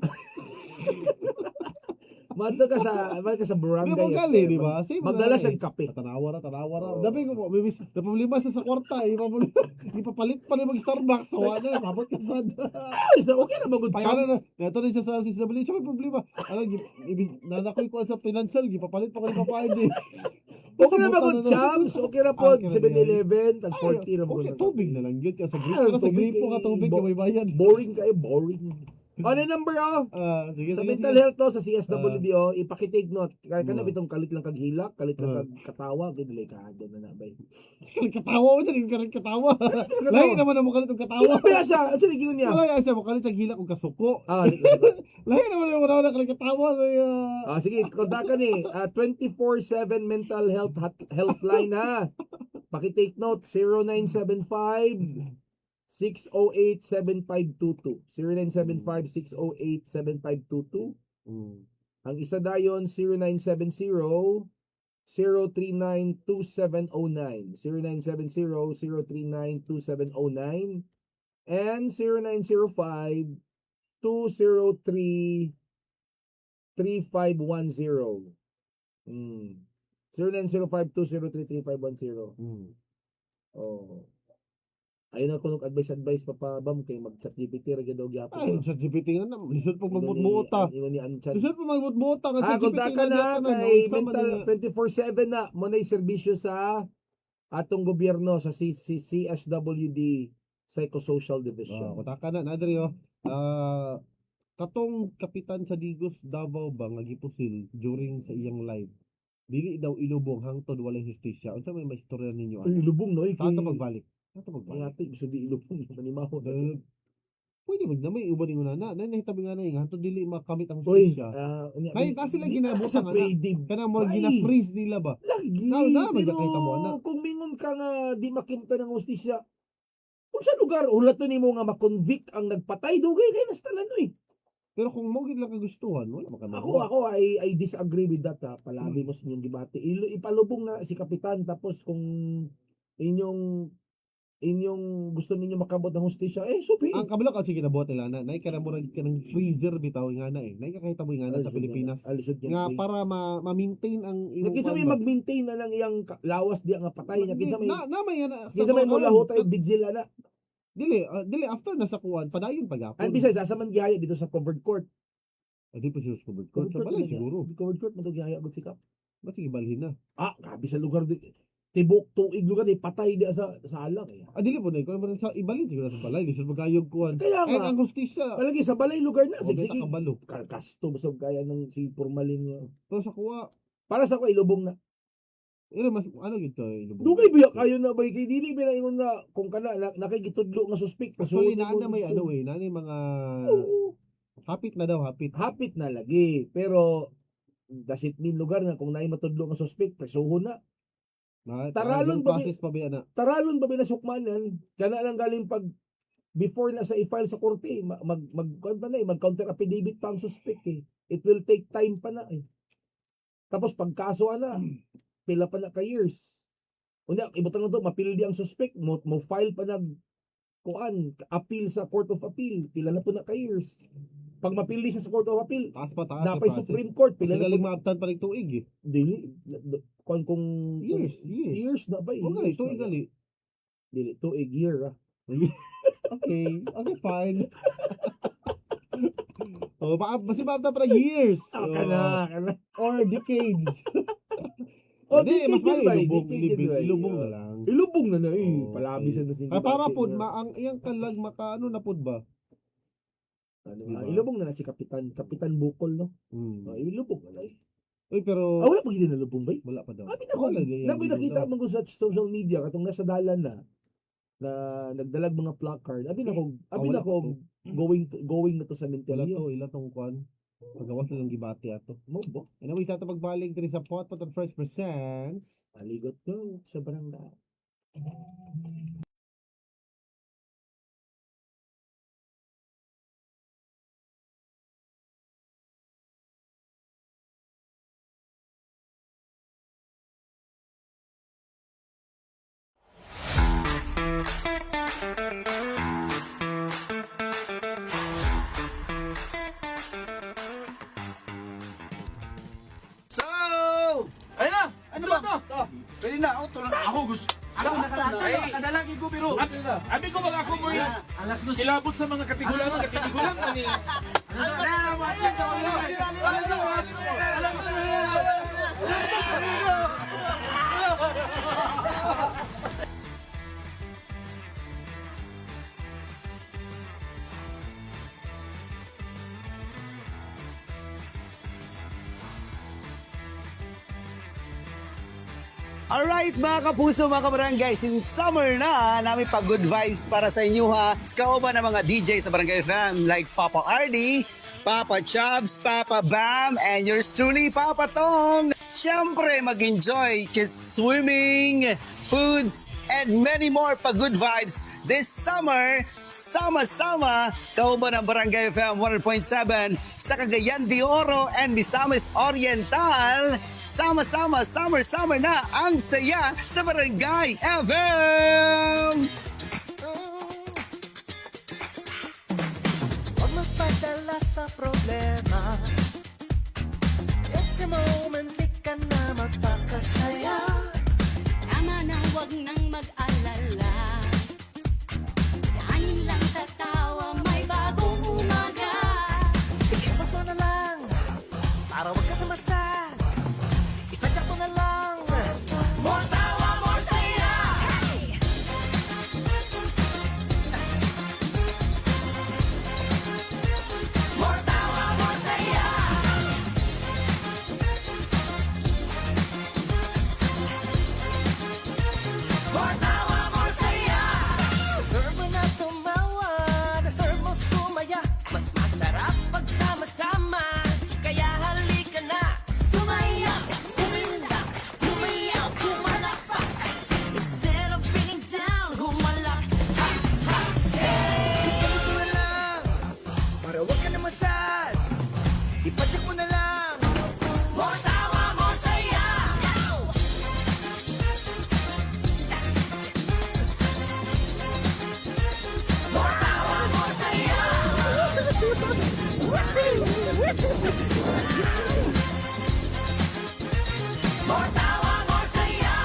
Madto ka sa barangay Nga gali, di ba? Same Magdala na siya eh. kape. Tanawa ra. Oo. Dabi ko po, may problema sa kwarta. Ipapalit pa rin mag-Starbucks. Sawa na, mabot ka sad. So, okay na magud Pagkana na, chance. nato rin siya sa CSW. Siya may problema. Alam, nanakoy ko sa financial, gipapalit pa ko ni papain eh. Okay na magud chance. Okay na po Okay na 7-Eleven tag Ay, 40 ra magud. okay, tubig na lang yun. Kasi Ah, sa tubig gripo ka eh, tubig ka may bayad. Boring kayo, boring. Ano number Sige, sa sige, mental sige. health to sa CSWD ipakitake note. Kaya kana bitong kalit lang kag hilak, kalit lang kag katawa, gid delikado na bay. Katawa mo siya, katawa. Lahi naman ang mukalit ng katawa. Kaya siya, actually gingon niya. Wala siya, mukalit ang hilak kong kasuko. Sige. Lahi naman ang wala kalit katawa. Sige, kontakan ni 24/7 mental health helpline ha. Pakitake note 0975 608-7522. 0975-608-7522. Ang isa dayon 0970-039-2709. 0970-039-2709. And 0905-203-3510. 0905-203-3510. Oh. Ayun na kung advice papabam kay mag-chat GPT ra gyud og gyapon. Ay, sa GPT nga na. Lisod pag magbutbuta. Ingon ni Anchan. Lisod pag magbutbuta. Kontakan na kay mental 24/7 na mo nay serbisyo sa atong gobyerno sa CSWD Psychosocial Division. Kontakan na. Nadri katong kapitan sa Digos Davao ba nga gipusil during sa iyang live. Dili daw ilubong hangtod walay hustisya. Unsa may istorya ninyo? Ay, lubong no. Tato pagbalik. Ngati gusto di ilubong manimaho. Pwede magdamay uban ninyo na. Nahitabi nga na yung hangtod dili makamit ang Uy, hustisya. Ay, ta sila ginabutang ana. pwede. Kana mo Ay. gina-freeze nila ba? Lagi. Magkakita mo, Pero ana. kung mingon ka nga di makimta ng hustisya, kung sa lugar, ulat to nimo nga makonvict ang nagpatay, dugay kay nastalan no eh. Pero kung mo gid lang kagustuhan, wala makanagawa. Ako I disagree with that ha. Palagi mo sa inyong debate. Ipalubong na si kapitan tapos kung inyong gusto ninyo makabot ng hustisya, so be. Ang kabalo kasi kinabuhat nila na nay kana mo kanang freezer bitaw nga na eh. Nay kakahita mo nga na sa Pilipinas. Nga para ma-maintain ang imong Kinsa may mag-maintain na lang iyang lawas diya nga patay niya. Kinsa may may ana kinsa may mula hutay vigil ana. Dili after nasa kuan padayon pagapon. And besides, asa man gihaya dito sa covered court. Di pa siya sa covered court. Sa balay siguro. Covered court man gihaya gud sikap. Ba sige balhin na. Grabe sa lugar di tibok tuig lugar di patay di sa alang eh. Dili po na ko man sa ibalhin siguro sa balay lisod magayog kuan. Kaya And nga, ang hustisya. palagi sa balay lugar na Sige sige. kabalo. Kasto basog kaya ng si formalin niya. Pero sa kuha Para sa ko ilubong na. mas ano gid to ilubong. Dugay biya kayo na bay kay dili ba ingon nga kung kana nakigitudlo nga suspect Actually na may ano eh, nani mga hapit na daw, hapit. Hapit na lagi pero does it mean lugar nga kung naay matudlo nga suspect presuhon na. Taralon yung ba process pa ba na? Taralon ba binasukmanan? Kana lang galing pag before na sa i-file sa korte, mag counter affidavit pa ang suspect eh. It will take time pa na eh. Tapos pagkaso na, pila pa na ka years. Unya, ibutang to, mapildi ang suspect, mo file pa nag appeal sa Court of Appeal, pila na po na ka years. Pag mapildi siya sa Court of Appeal, Taas napay Supreme Court, pila Kasi na galing po. maabtan pa rin tuig eh. Dili, kung Years. na ba? O gali, tuig gali. Dili, tuig year ah. Okay, fine. Basi maabtan pa rin years. Kana. Or decades. Decade Mas yun ba? may Decade yun ba? ilubong na lang. Ilubong na na eh. Okay. Palabisan na Ay para pod ang iyang talag ano na pod ba? Diba? Ilubong na na si Kapitan Bukol, no? Ilubong na na eh. Uy, pero Wala pa hindi nalubong ba? wala pa daw. Abi na ko. Nabi nakita mo ko sa social media katong nasa dalan na nagdalag mga placard. Abi na ko going na to sa mentalyo. Ila tong kwan. Pagawas lang gibati ato. Mo bo. Anyway, sa ito pagbaling diri sa Pot and Fresh presents. Aligot ko sa barangay. So, Ayun na! ano Ito, ba? ito. Pwede na, ako gusto. Ako nakadalagi ko pero. Abi ko bang ako mo silabot sa mga katigulangan. Ani. Alright mga kapuso, mga kabarangay, since summer na, namin pa good vibes para sa inyo ha. Kauban ng mga DJ sa Barangay FM like Papa RD, Papa Chubbs, Papa Bam, and yours truly, Papa Tong. Siyempre, mag-enjoy kiss swimming, foods, and many more pa good vibes this summer. Sama-sama, kauban ng Barangay FM 100.7 sa Cagayan de Oro and Misamis Oriental. Sama-sama, summer na ang saya sa Barangay FM! Huwag magpadala sa problema. It's a moment, di ka na magpakasaya. Tama na, huwag nang mag-alala. Yanin lang sa tawa, may bagong umaga. Ikipag mo na lang, para huwag ka na masad. Ipadyak mo na lang. More tawa, more saya. More tawa, more saya. More tawa, more saya. Deserve mo na tumawa, deserve mo sumaya. Mas masarap pag sama-sama, kaya halika na. Sumaya, umindak, umiyaw, kumalapak. Instead of feeling down, humalak. Ha, ha, hey! Ipagod mo na lang, para huwag ka na masad. Ipadyak mo na lang. More tawa, more saya. More tawa, more saya. More tawa, more saya.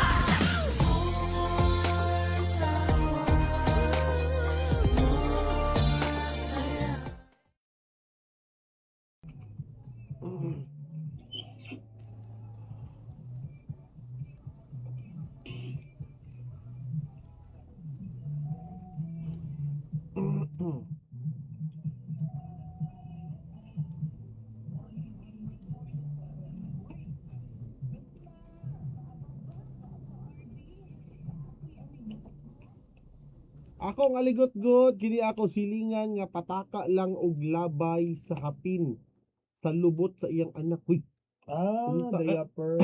Ako ang aligot-got, kini ako silingan nga pataka lang og labay sa hapin sa lubot sa iyang anak. Uy, Punta ka. Diaper.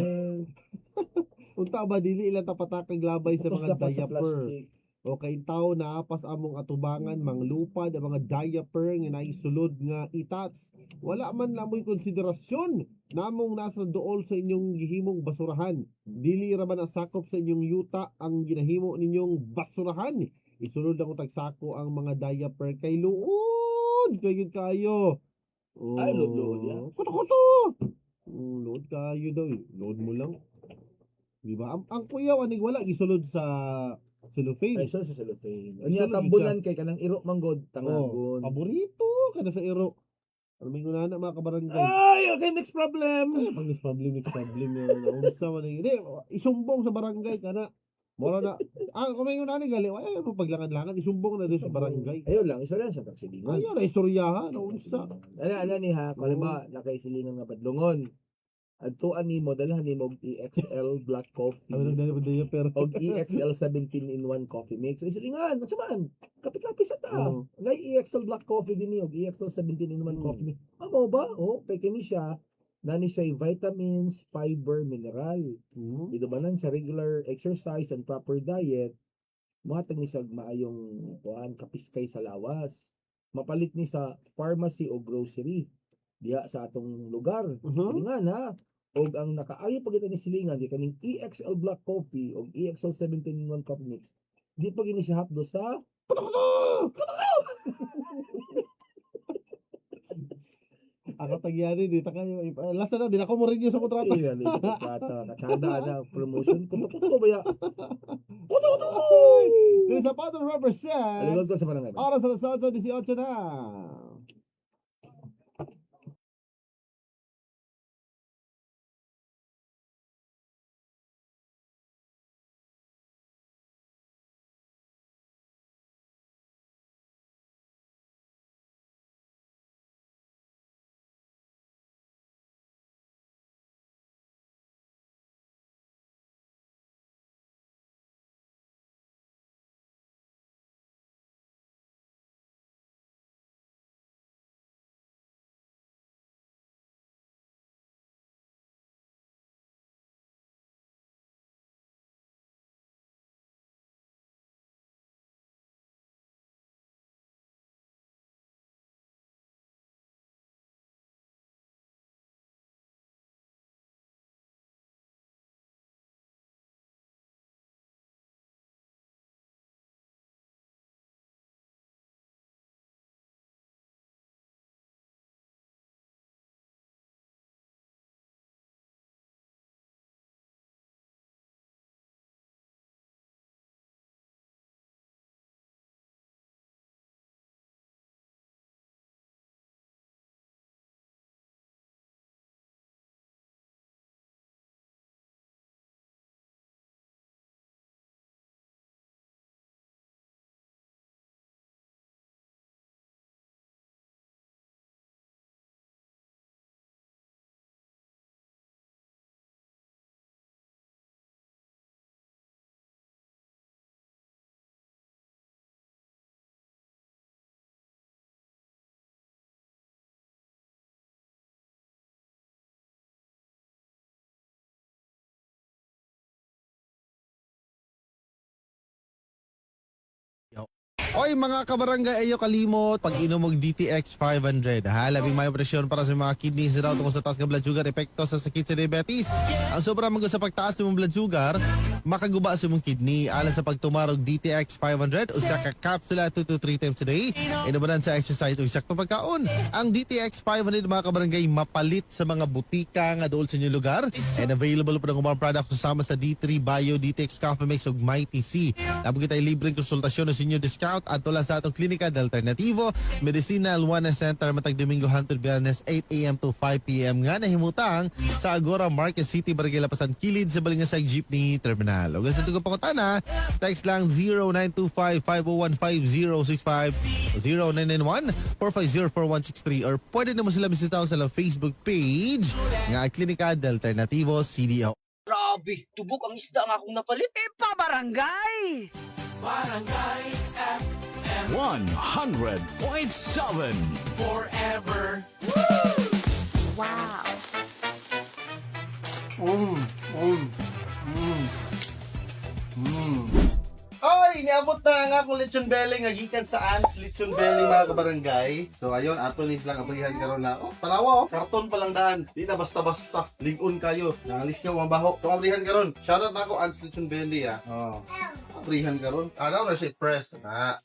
Unta ba dili ilang tapatakang glabay sa mga Dapat sa diaper. plastic. O kay tao na apas among atubangan manglupad ang mga diaper nga naisulod nga itats. Wala man namoy konsiderasyon namong nasa dool sa inyong gihimong basurahan. Dili ra man nasakop sa inyong yuta ang ginahimo ninyong basurahan. Isulod ang utag sako ang mga diaper kay luod kayo. Ay, luod yan. Kuto. Load kayo daw eh. Load mo lang. Di ba? Ang kuyaw aning wala gisulod sa cellophane. Ay, so sa cellophane. Ay, Unya sulod tambunan kay kanang iro manggod Oh, tangagon. paborito kada sa iro. Ano may na mga kabarangay? Ay, okay, next problem. Ang next problem yan. Unsa man ni? Isumbong sa barangay kana. Mora na. Kung may na ni gali, ay mo paglangan-langan isumbong na din sa barangay. Ayun lang, isa lang sa taksilingon. Ayo na istoryahan, unsa. Ano ni ha, halimbawa, nakaisilingan nga badlongon. Adtuan nimo dalhan nimo og EXL black coffee. Ano nang dali pero Og EXL 17-in-1 coffee mix. Isilingan, unsa man? Kapi-kapi sa ta. Oo. Ngay EXL black coffee din ni og EXL 17-in-1 coffee mix. Amo ba? Oh, kay kini siya nani siya vitamins, fiber, mineral. Idubanan sa regular exercise and proper diet, mahatag ni siya maayong kuan kapiskay sa lawas. Mapalit ni sa pharmacy o grocery diha sa atong lugar. Silingan ha. Og ang nakaayo pag ito ni silingan di kaning EXL black coffee og EXL 17-in-1 coffee mix. Di pa gini siya hapdo sa ako tagyari dito kayo. Lasa na din ako mo rin yung sa kontrata. Iya, katsada na promotion. Kuto ba ya? This is a Pato represent. Aligod ko sa barangay. Oras na sa 18 na. Oy mga kabarangay, ayo kalimot pag inom og DTX 500. Ha, labing may presyon para sa mga kidneys raw tungkol sa taas nga blood sugar epekto sa sakit sa diabetes. Ang sobra man sa pagtaas ng blood sugar, makaguba sa imong kidney alang sa pagtumarog DTX 500 usa ka kapsula 2 to 3 times a day. Inubanan sa exercise ug sakto pagkaon. Ang DTX 500 mga kabarangay mapalit sa mga butika nga dool sa inyong lugar and available pa ng mga products kasama sa D3 Bio, DTX Coffee Mix ug Mighty C. Labog kitay libreng konsultasyon sa inyo discount at tula sa atong klinika de Alternativo Medicinal Wellness Center matag Domingo hangtod Biyernes 8 AM to 5 PM nga nahimutang sa Agora Market City, Barangay Lapasan, kilid sa Balingasay Jeepney Terminal. Ug sa tugo pangutana, text lang 0925-501-5065 o 0991-450-4163 or pwede na mo sila bisitaw sa Facebook page nga Klinika de Alternativo CDO. Grabe, tubok ang isda nga akong napalit. Ipabarangay! Barangay FM 100.7 Forever. Wow. Ay, niabot na nga akong lechon belly nga gikan sa Ants lechon belly mga kabarangay. So ayun, ato ni lang abrihan karon na. Oh, tanawa oh, karton pa lang daan. Di na basta-basta. Ligon kayo. Nangalis ka ang baho. Tong abrihan karon. Shoutout na ako Ants lechon belly ah. Oh. Abrihan karon. Ano na siya press na.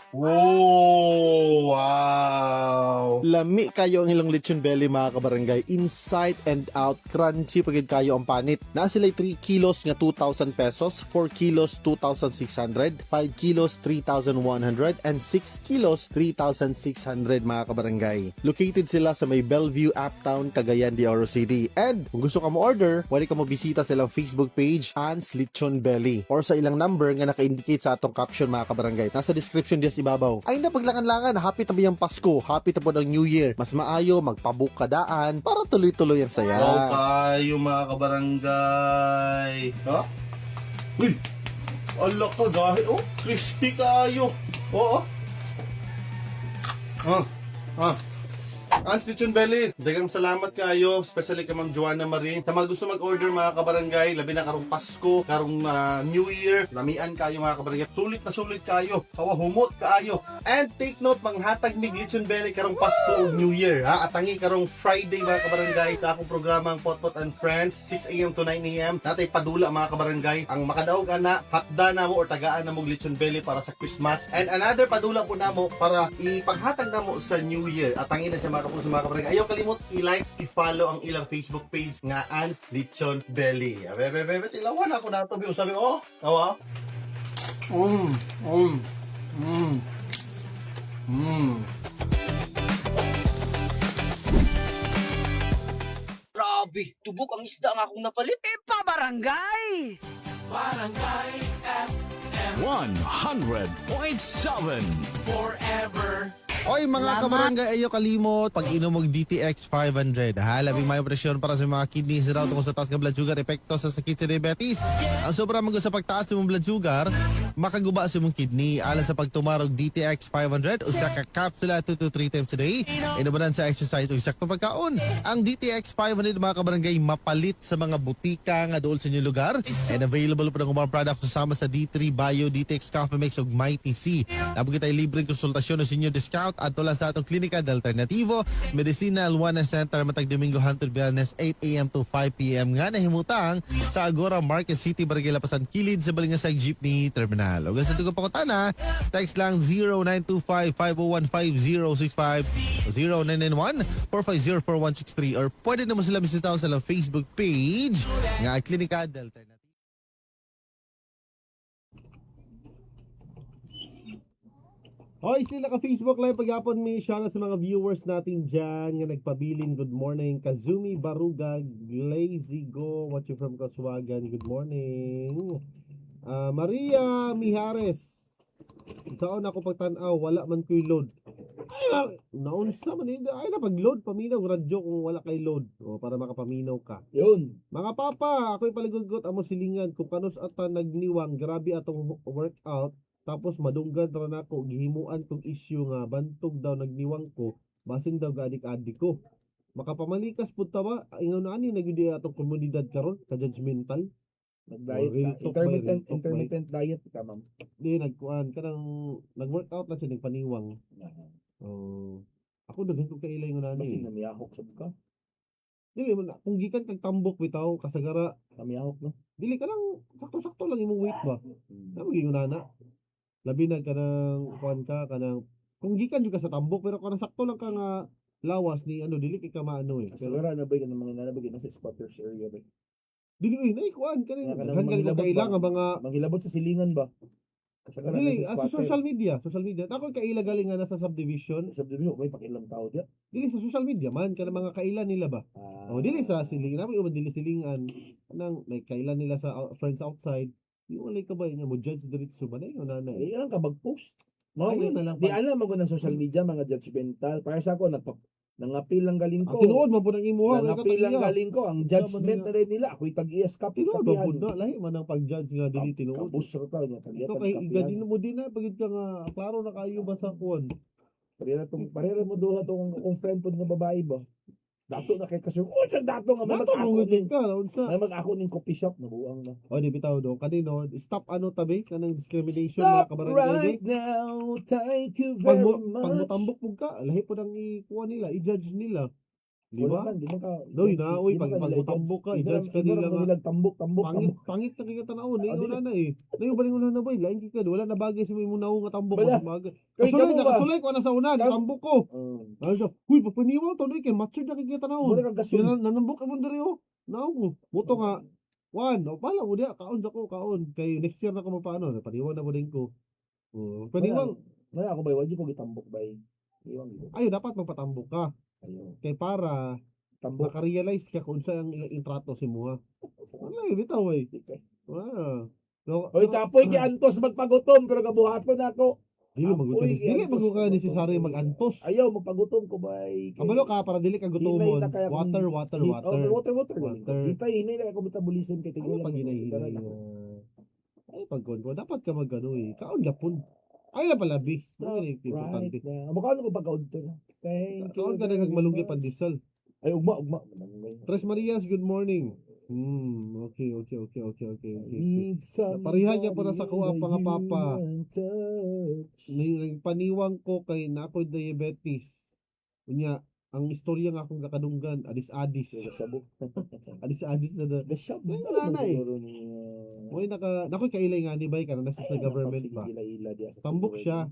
Wow! Wow! Lami kayo ang ilang lechon belly mga kabarangay. Inside and out, crunchy pagid kayo ang panit. Na sila 3 kilos nga 2,000 pesos, 4 kilos 2,600, 5 kilos 3,100, and 6 kilos 3,600 mga kabarangay. Located sila sa may Bellevue, Uptown, Cagayan de Oro City. And kung gusto ka mo order, pwede ka mo bisita sa ilang Facebook page, Ants Lechon Belly, or sa ilang number nga naka-indicate sa atong caption mga kabarangay. Nasa description diyan ibabaw. Ay na paglangan-langan, happy tabi ang Pasko, happy tabi ng New Year. Mas maayo magpabook ka daan para tuloy-tuloy ang saya. Wow kayo mga kabarangay. Ha? Uy! Ala ka dahil. Oh, crispy kayo. Oo. Ants Lechon Belly, dagang salamat kayo, especially kay Ma'am Joanna Marie. Sa mga gusto mag-order mga kabarangay, labi na karong Pasko, karong New Year, lamian kayo mga kabarangay. Sulit na sulit kayo, kawahumot kayo. And take note, manghatag mig Lechon Belly karong Pasko o New Year. Ha? Atangi karong Friday mga kabarangay sa akong programang Potpot and Friends, 6 a.m. to 9 a.m. Natay padula mga kabarangay. Ang makadaog ana, hatda na mo or tagaan na mo Lechon Belly para sa Christmas. And another padula po na mo para ipanghatag na mo sa New Year. Atangi na siya mga kapuso mga kabarangay. Ayaw kalimot i-like, i-follow ang ilang Facebook page nga Ants Lechon Belly. Bebe, tilawan ako na ito. Sabi, oh, tawa. Grabe, tubok ang isda nga akong napalit. Ipabarangay! 100.7 Forever. Oy mga kabarangay, ayo kalimot pag inom og DTX 500. Ha, labing may presyon para sa mga kidneys raw tungkol sa taas nga blood sugar, epekto sa sakit sa diabetes. Ang sobra man sa pagtaas sa mong blood sugar, makaguba sa mong kidney. Alang sa pagtumarog DTX 500, usa ka kapsula 2 to 3 times a day. Inubanan sa exercise ug sakto pagkaon. Ang DTX 500 mga kabarangay mapalit sa mga butika nga dool sa inyong lugar, and available pa ng mga products kasama sa D3 Bio, DTX Coffee Mix ug Mighty C. Nabo kita libreng konsultasyon sa inyo discount at tulas sa atong klinika de Alternativo Medicinal Wellness Center matag Domingo Hunter Wellness 8 a.m. to 5 p.m. nga nahimutang sa Agora Market City, Barangay Lapasan, Kilid sa Balingasag Jeepney Terminal. O sa tugang pakutana, text lang 0925-501-5065 0991-450-4163 or pwede naman sila bisitaw sa lang Facebook page nga Klinika de Alternativo. Hoy, still naka-Facebook live pagyapon mi. Shoutout sa mga viewers natin dyan nga nagpabilin. Good morning. Kazumi Baruga, Glazy Go, watching from Kaswagan. Good morning. Maria Mijares. Saan ako pagtanaw, wala man ko'y load. Ay, naunsa man yun. Ay, napag-load, paminaw, radyo kung wala kay load. O, para makapaminaw ka. Yun. Mga papa, ako'y paligot-got amo silingan. Kung kanus ata nagniwang, grabe atong workout. Tapos madunggan ra nako gihimuan tong issue nga bantog daw nagniwang ko basin daw gadik-adik ko. Makapamalikas pud ta ba ingon ani nagudi atong komunidad karon ka judgmental. Nag-diet real ka. talk ba, real talk ba? Intermittent diet ka, ma'am. Di nagkuan kanang nag-workout na siya nagpaniwang. Ako daghan ko kailay nga Kasi nani. namiyahok sa ka. Dili man kung gikan kag tambok bitaw kasagara Namiyahok, no? dili ka lang sakto-sakto lang imong weight ba. Na maging nana. Labi na kanang kuan ka kanang kung gikan jud ka sa tambok pero kanang sakto lang ka nga lawas ni ano dili kay ka maano eh. Pero Siguro na ba yung mga nalabag na sa spotters area ba? dili nay kuan kanang Kanang daghan gali manghilabot ka ilang ba? nga mga Manghilabot sa silingan ba? Siguro dili na sa social media. Ako kaila galing nga nasa subdivision. Subdivision, may pakilang tao diya. Dili sa social media man kanang mga kailan nila ba. O dili sa silingan, nabi dili silingan nang may kailan nila sa friends outside. Yung walay ka ba niya mo judge diretso ba na yun nanay. Eh, ilang ka mag-post? No, Ayun na lang di pag- alam mo ng social media, mga judgmental. Para sa ako, nangapil lang galing Ang ko. tinuod man po ng imuha kay Nangapil lang kataliya. galing ko. Ang judgment na rin nila. Ako'y tag-i-escape. Tinuod man po na lahi man ang pag-judge nga dili tinuod. Kabus ra ka niya. Ito kay igadin mo din na pagid ka nga klaro na kayo ba sa kuan. Parehara mo doon itong friend po ng babae ba? Dato na kay kasyo. Oh, siya dato nga Dato mo mag-ako ka, unsa? mag-ako ning coffee shop nabuang na. O, di bitaw do. Kanino, stop ano tabi? Kanang discrimination mga Stop kabarangay. right now. Thank you Pag very pag much. mutambok mo ka, lahi po nang ikuha nila, i-judge nila. Di ba? Di man ka. Doy na, uy, di man pag nila mutambok ka, i-judge. i-judge ka nila nga. Nila tambok. Pangit na kaya tanawon, Ah, wala na eh. Nayo baling una na boy, lain ka, wala na bagay sa may munaw nga tambok. Wala. Kasulay, kamo ba? nakasulay ko na sa una, Kam- tambok ko. Ano siya, huy, papaniwaw to, kay mature na kaya tanawon. Wala kang gasol. Nanambok mo diri oh. Nao ko. Buto nga. Juan, o pala mo dia, kaon sa ko, kaon. Kay next year na ko mapaano, paniwaw na mo din ko. Oh, paniwaw. Wala ako bay, wala ko gitambok bay. Iwan ko. Ayo dapat magpatambok ka. Ayo. Kay para Tambok. makarealize ka kung sa ang ilang intrato si mo ha. Wala, bitaw eh. Wow. No, Oy, tapoy kay Antos magpagutom pero kabuhaton ako. dili magutom. Apoy, Dili antos, magutom ka magutom. necessary mag-antos. Ayaw magpagutom ko bay. Kabalo ka para dili ka gutomon. Hinay na kaya akong- Water. Oh, water. Water. Water. Hinay na ako metabolism kay Ano tigulang. pag hinay-hinay na? Ay, pagkon ko, dapat ka magano eh. Kaon gapon. Ay na pala, bis. Ano yung importante? Right na. Mukha ko pagkaod to. Thank you. Kaon ka na very malungkit much. pandesal. Ay, ugma. Tres Marias, good morning. Okay. Need Parihan niya po na sa kuha, somebody mga papa. human touch. Paniwang ko kay nakoy diabetes. Unya, ang istorya nga akong kakadunggan, adis-adis. Adis-adis na na. The shop. Ay, wala na eh. Moy nakoy kailay nga ni bay ka nasa sa government ba. Tambok siya.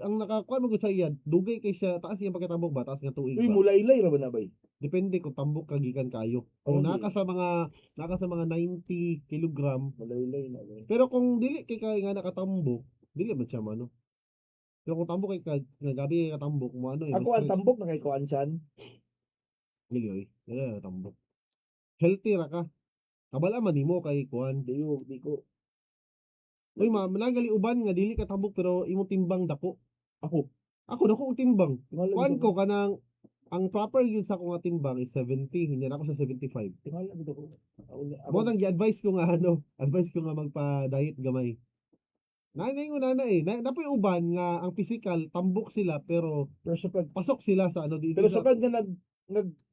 Ang nakakuha mo ko sa iya, dugay kay siya, taas yung pagkatambok ba, taas nga tuig Uy, ba. mulay-lay ra ba na bay? Depende kung tambok kagikan kayo. Kung Okay. naka sa mga 90 kilogram, Mulay-lay na bay. pero kung dili kay kay nga nakatambok, dili man siya mano. Pero kung tambok kay nga gabi kay katambok mo ano eh. Ako ang tambok na kay kuan siyan. Dili oy. Dili tambok. Healthy ra ka. Kabala man nimo kay kuan. Di ko. Uy ma, nagali uban nga dili ka tambok pero imo timbang dako. Ako. Ako dako og timbang. Tingala Kuan dito ko kanang ang proper yun sa akong timbang is 70, hindi na ako sa 75. Tingala dito ko. Mo nang gi-advise ko nga advice ko nga magpa-diet gamay. Nanay una na eh. Napoy uban nga ang physical tambok sila pero Pero sa pag pasok sila sa ano dito. pero sa pag nga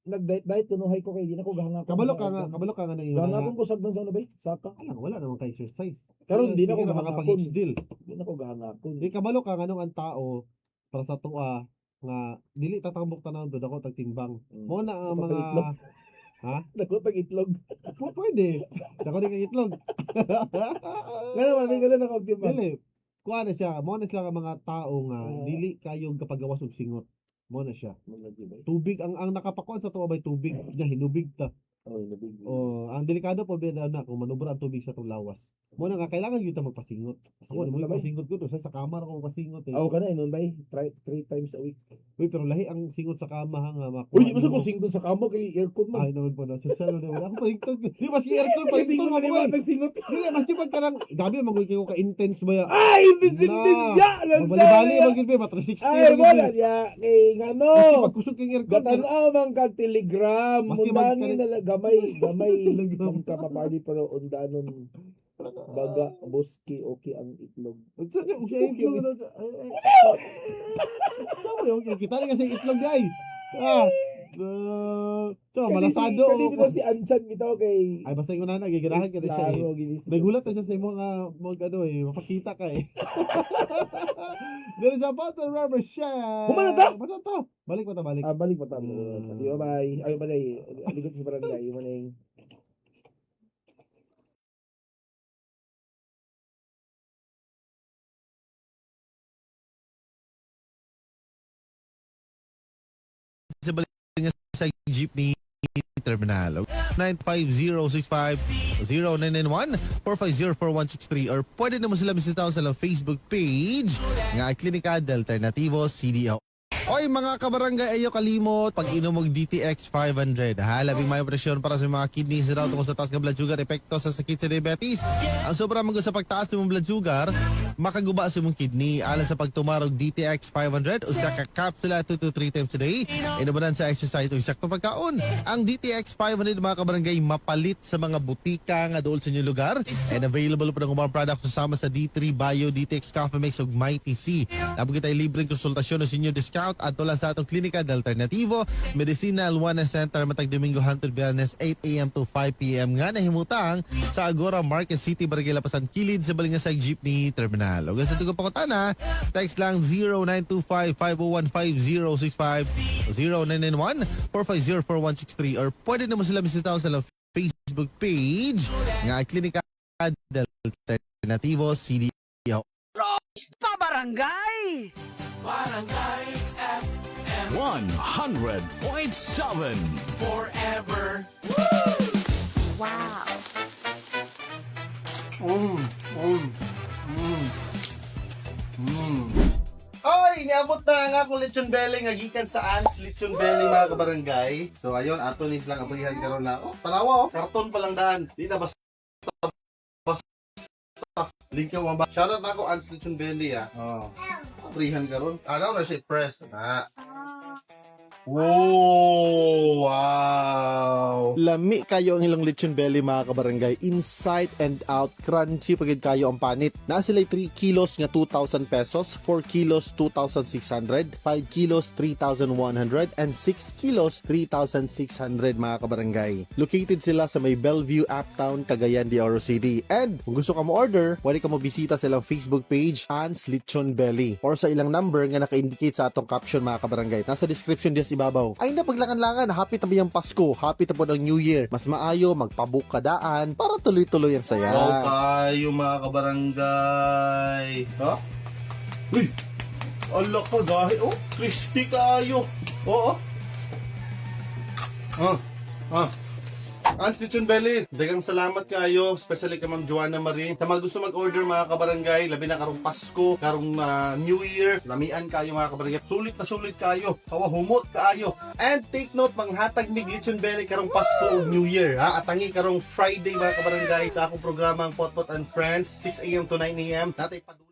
nag-diet kunuhay ko kay di na ko gahangakon. kabalo ka nga nang Gahangakon ko sagdan sa ano bay? Saka. Alang wala namang ka exercise. Karon di na ko Sige gahangakon. makapag-deal. Di na ko gahangakon. Di kabalo ka nga nung ang tao para sa tuwa nga dili tatambok tanan do ako tagtimbang. Mo na ang mga Itlog. ha? Nakutag itlog. Pwede. Dako din kang itlog. Nga naman, may ganun ako timbang. Dili. Kuha na siya. Mo na sila nga mga tao nga dili kayong kapagawas og singot. Mo na siya. Tubig ang nakapakuan sa tuwa bay tubig nya hinubig ta. Oh, nabig. Oh, ang delikado po na kung manubra ang tubig sa tong lawas. Mo na nga kailangan gyud ta magpasingot. Ako mo pasingot ko to sa kamar ako pasingot eh. Ako ka na, inon bay. Three times a week. Uy, pero lahi ang singot sa kama ha nga makuha. Uy, di ba sa ko single sa kamo kay aircon mo? Ay naman po na social na naman. Ako paligtod. Di maski aircon paligtod Single mo na ko. nagsingot. Dili maski pag kanang gabi magoy kayo ka intense ba ya. Ay, intense ya! Bali magid ba 360 Ay, wala ya. Kay nga no. Maski pag kusog kang aircon. Gatanaw man ka telegram. Maski Mundangin magka- na gamay. Telegram. Ang kapapali pero undanon. Baga, boski, okay ang itlog. Okay, itlog na. Sama yung kita na kasi itlog ay. So, malasado. Kanina na si Ansan bitaw kay... Ay, basta yung nana, giganahan ka na siya eh. Klaro, ginis. Nagulat na siya sa mga ano eh, mapakita ka eh. There is a bottle rubber shell. Humanata? Humanata. Balik pa ta, balik. Balik pa tamo. Kasi bye. Ay, balay. Aligot sa barangay. Yung manay. Sa balik niya sa jeepney terminal. 95065-0991-4504163 or pwede naman sila bisitaw sa lang Facebook page nga Klinika del Alternativo CDO. Oy mga kabarangay, ayo kalimot pag inom og DTX 500 ha, labing may presyon para sa mga kidneys raw tungkol sa taas nga blood sugar epekto sa sakit sa diabetes. Ang sobra man sa pagtaas ng blood sugar makaguba sa imong kidney alang sa pagtumarog DTX 500 usa ka kapsula 2 to 3 times a day inubanan sa exercise o sakto pagkaon. Ang DTX 500 mga kabarangay mapalit sa mga butika nga dool sa inyong lugar and available pa ng mga products kasama sa D3 Bio, DTX Coffee Mix ug Mighty C. Nabog kitay libreng konsultasyon o senior discount at tulas sa atong Klinika del Alternativo, Medicinal Wellness Center matag Domingo hangtod Biyernes 8 a.m. to 5 p.m. nga nahimutang sa Agora Market City, Barangay Lapasan Kilid sa Balingasag Jeepney Terminal. O gusto ko pakutana, text lang 0925-501-5065 o 0991-450-4163 or pwede naman sila bisitaw sa Facebook page nga Klinika del Alternativo CDO. Pabarangay! 100.7 forever. Wow. Oy, niabot na nga akong lechon belly nga gikan sa Ants lechon belly mga kabarangay. So ayun, ato ni lang aprihan karon na. Oh, tanawa oh, karton pa lang daan. Di na basta link ka ba? Shoutout na ako Ants lechon belly ah. Oh. Aprihan karon. Ano na siya press na. Wow! Wow! Lami kayo ang ilang lechon belly mga kabarangay. Inside and out, crunchy pagid kayo ang panit. Na sila 3 kilos nga 2,000 pesos, 4 kilos 2,600, 5 kilos 3,100, and 6 kilos 3,600 mga kabarangay. Located sila sa may Bellevue, Uptown, Cagayan de Oro City. And kung gusto ka mo order, pwede ka mo bisita sa ilang Facebook page, Ants Lechon Belly, or sa ilang number nga naka-indicate sa atong caption mga kabarangay. Nasa description diyan ibabaw. Ay na paglangan-langan, happy tabi ang Pasko, happy tabi ng New Year. Mas maayo magpabook kadaan para tuloy-tuloy ang saya. Wow kayo mga kabarangay. Ha? Uy! Ala ka gahi. Oh, crispy kayo. Oo. Ants Lechon Belly, dagang salamat kayo, especially kay Ma'am Joanna Marie. Sa mga gusto mag-order mga kabarangay, labi na karong Pasko, karong New Year, lamian kayo mga kabarangay. Sulit na sulit kayo, kawahumot kayo. And take note, manghatag mig Lechon Belly karong Pasko o New Year. Ha? Atangi karong Friday mga kabarangay sa akong programang Potpot and Friends, 6 a.m. to 9 a.m. Natay padula.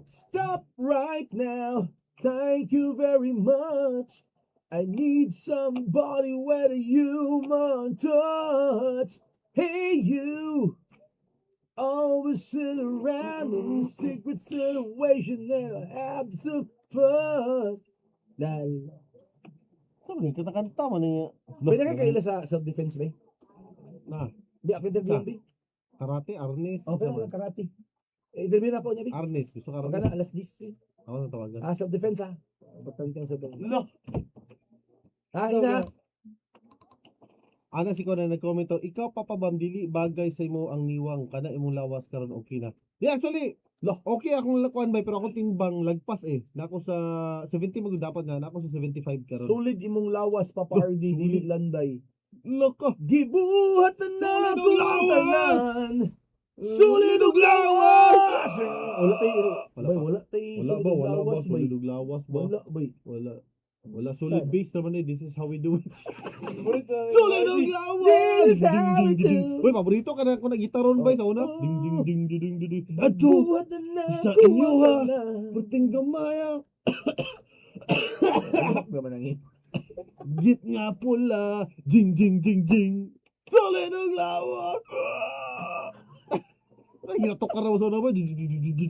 Stop right now. Thank you very much. I need somebody with a human touch. Hey you, always sit around in a secret situation that I have some fun. Dahil, Sabi ni kanta man niya. may nakakaila sa self-defense ba? Na, Di ako interview ba? karate, arnis. Okay lang, karate. Interview na po niya, Bi. Arnis, gusto ka Huwag ka arnis. na, alas 10. Ako na tawagan. Self-defense ha. Importante ang self-defense. No. Ina. Ana si ko na nag-comment, ikaw Papa Bam, dili bagay sa imo ang niwang kana imong lawas karon okay na. Yeah, actually, okay akong lakuan bay pero akong timbang lagpas eh. Nako sa 70 mag dapat na, nako sa 75 karon. Solid imong lawas, Papa RD, dili landay. Loko. Gibuhat na Solid ako og ang lawas! tanan. Solid og lawas! Wala tayo. Wala Bay, pa. wala tayo. Wala ba, solid wala ba, lawas, bay. solid og lawas ba? Wala, bay. Wala. Wala, solid base naman eh, this is how we do it. Solid Solid og lawas! This is how we do. Uy, paborito ka na kung nag-gitaron ba sa una? Oh. Ding ding ding ding ding ding ding. Adto! Gibuhat na Sa ako inyo, ha? ang tanan. Puting gamaya! Alak naman ang hit. Git nga pula! Ding ding ding ding! Solid og lawas! Ay, ginatok ka raw sa una ba?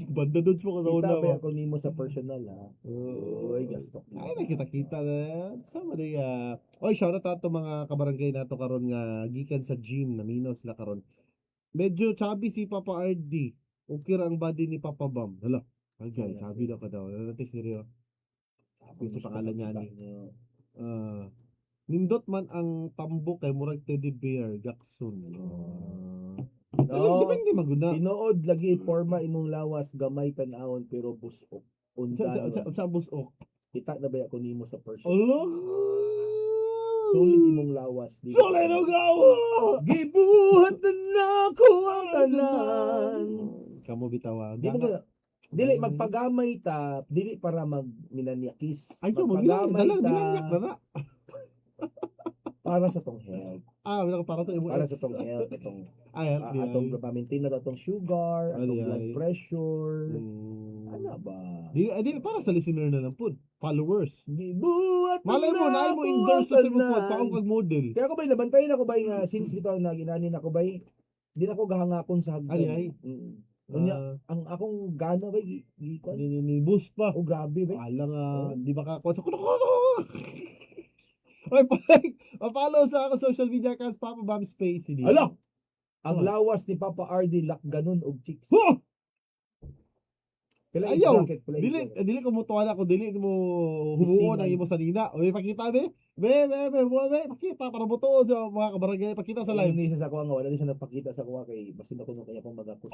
Banda doon mo ka sa una Kita ba ba? ako nimo sa personal ha? Uy, gastok. Ay, nakita-kita na yan. Sama na yan. Oy, shoutout ato mga kabarangay nato karon nga gikan sa gym na minos sila karon. Medyo chubby si Papa RD. Okay ra ang body ni Papa Bam. Hala. Ay, guys, chubby daw ka daw. Ano natin seryo? Ito sa pangalan niya ni. Nindot man ang tambo kay murag teddy bear, Jackson. Depende maguna. Tinuod lagi forma imong lawas gamay tan-awon pero busok. Sa busok. Kita na ba ako nimo sa personal? Allah. Solid imong lawas. Di Solid og lawas! Gibuhat na ako ang tanan. Kamu bitawa. Dili magpagamay ta, dili para magminanyakis. Ay, ito, Magpagamay dinanyak na na. para sa tong health. wala ka para to imo. Para sa tong health, itong Ay, atong maintain na atong sugar, atong blood pressure. Ano ba? Di para sa listener na lang po. Followers. Gibuhat Malay mo na mo endorse sa mo po paong kag model. Kaya ako ba nabantayan ako ba nga since bitaw na ginanin ako ba di na ako gahangakon sa hagdan. Ay. Unya, ang akong gana ba Ni boost pa. oh grabe ba? Alang di ba ka sa kuno. Oy, pa-follow sa ako social media accounts Papa Bam Space. Ala! Ang lawas ni Papa RD lak ganun og chicks. Huh! Pila Ayaw! bracket, pila Dili ko mo tuwa na ko, dili mo humuon ang imo sa nina. Oy, pakita be. Be, pakita para mo to sa mga kabarangay, pakita sa live. Ni sa kuha nga wala ni siya napakita sa kuha kay basin ako nung kaya pang magapos.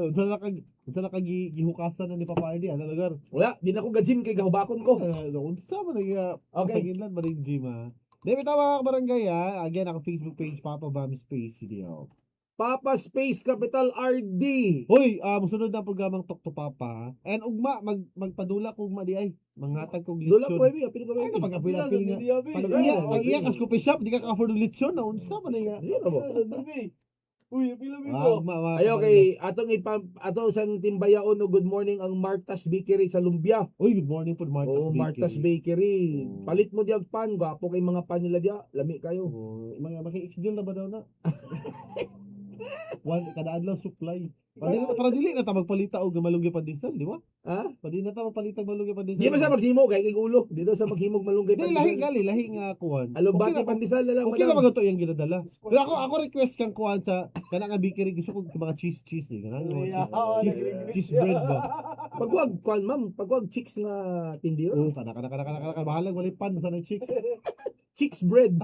Sa gihukasan na ni Papa RD, ano lugar? Wala, di na ko ga-gym kay gahubakon ko. Unsa man nga Okay. pasaginlan ba ring gym ha? Demi tama mga kabarangay ha. Again, ako Facebook page Papa Bam Space Video. Papa Space Capital RD. Hoy, musunod na programang Talk to Papa. And ugma magpadula kog ugma di ay manghatag kog Dula lechon. ko abi, apil ko Ay, napag-apil-apil nga. Pag-iya kas coffee shop, di ka ka-afford ng lechon na unsa man nga. Uy, apil Ayo kay atong sang timbayaon no good morning ang Marta's Bakery sa Lumbia. Uy, good morning po Marta's Oh, Bakery. Marta's Bakery. Oh. Palit mo diag pan, gwapo kay mga pan nila dia. Lami kayo. Oh, mga maki-deal na ba daw na? One kada adlaw supply. Para dili na ta magpalita og malunggay pa diesel, di ba? Ha? Pwede na ta magpalita og malunggay pa diesel. Di ba sa maghimo kay ulo? Dito sa maghimog malunggay Di lahi nga kuan. Alubati Okay na- pandesal na lang. Okay na madam. magato yung ginadala. Pero ako request kang kuan sa kana nga bakery gusto ko mga cheese eh. Kana cheese bread ba? Pagwag kwan ma'am, pagwag chicks nga tindiro. Oh, kana bahalang walay pan sa nang chicks. Chicks bread.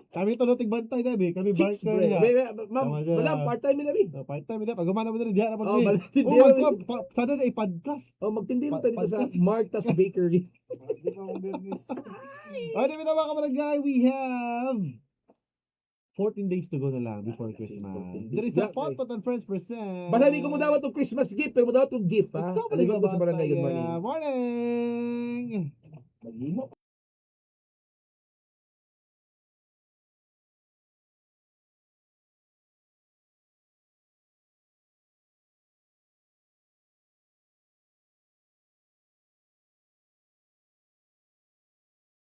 Kami to no tigbantay na be, kami Chicks barker bread. niya. Ma'am, Tama siya. wala part-time na rin. Part-time nila pag gumana mo diri diha na Oh, pag. balati Oh, din. sana na i-podcast. Oh, magtindiro tayo dito sa Podcast. Marta's Bakery. Oh, di ba mga kabarangay, we have 14 days to go na lang before Christmas. 14 There days. is a Pot and Friends present. Basta di ko mo dapat itong Christmas gift, pero mo dapat itong gift, ha? Sa Aligon ko sa barangay, good morning. Morning! Maghimo.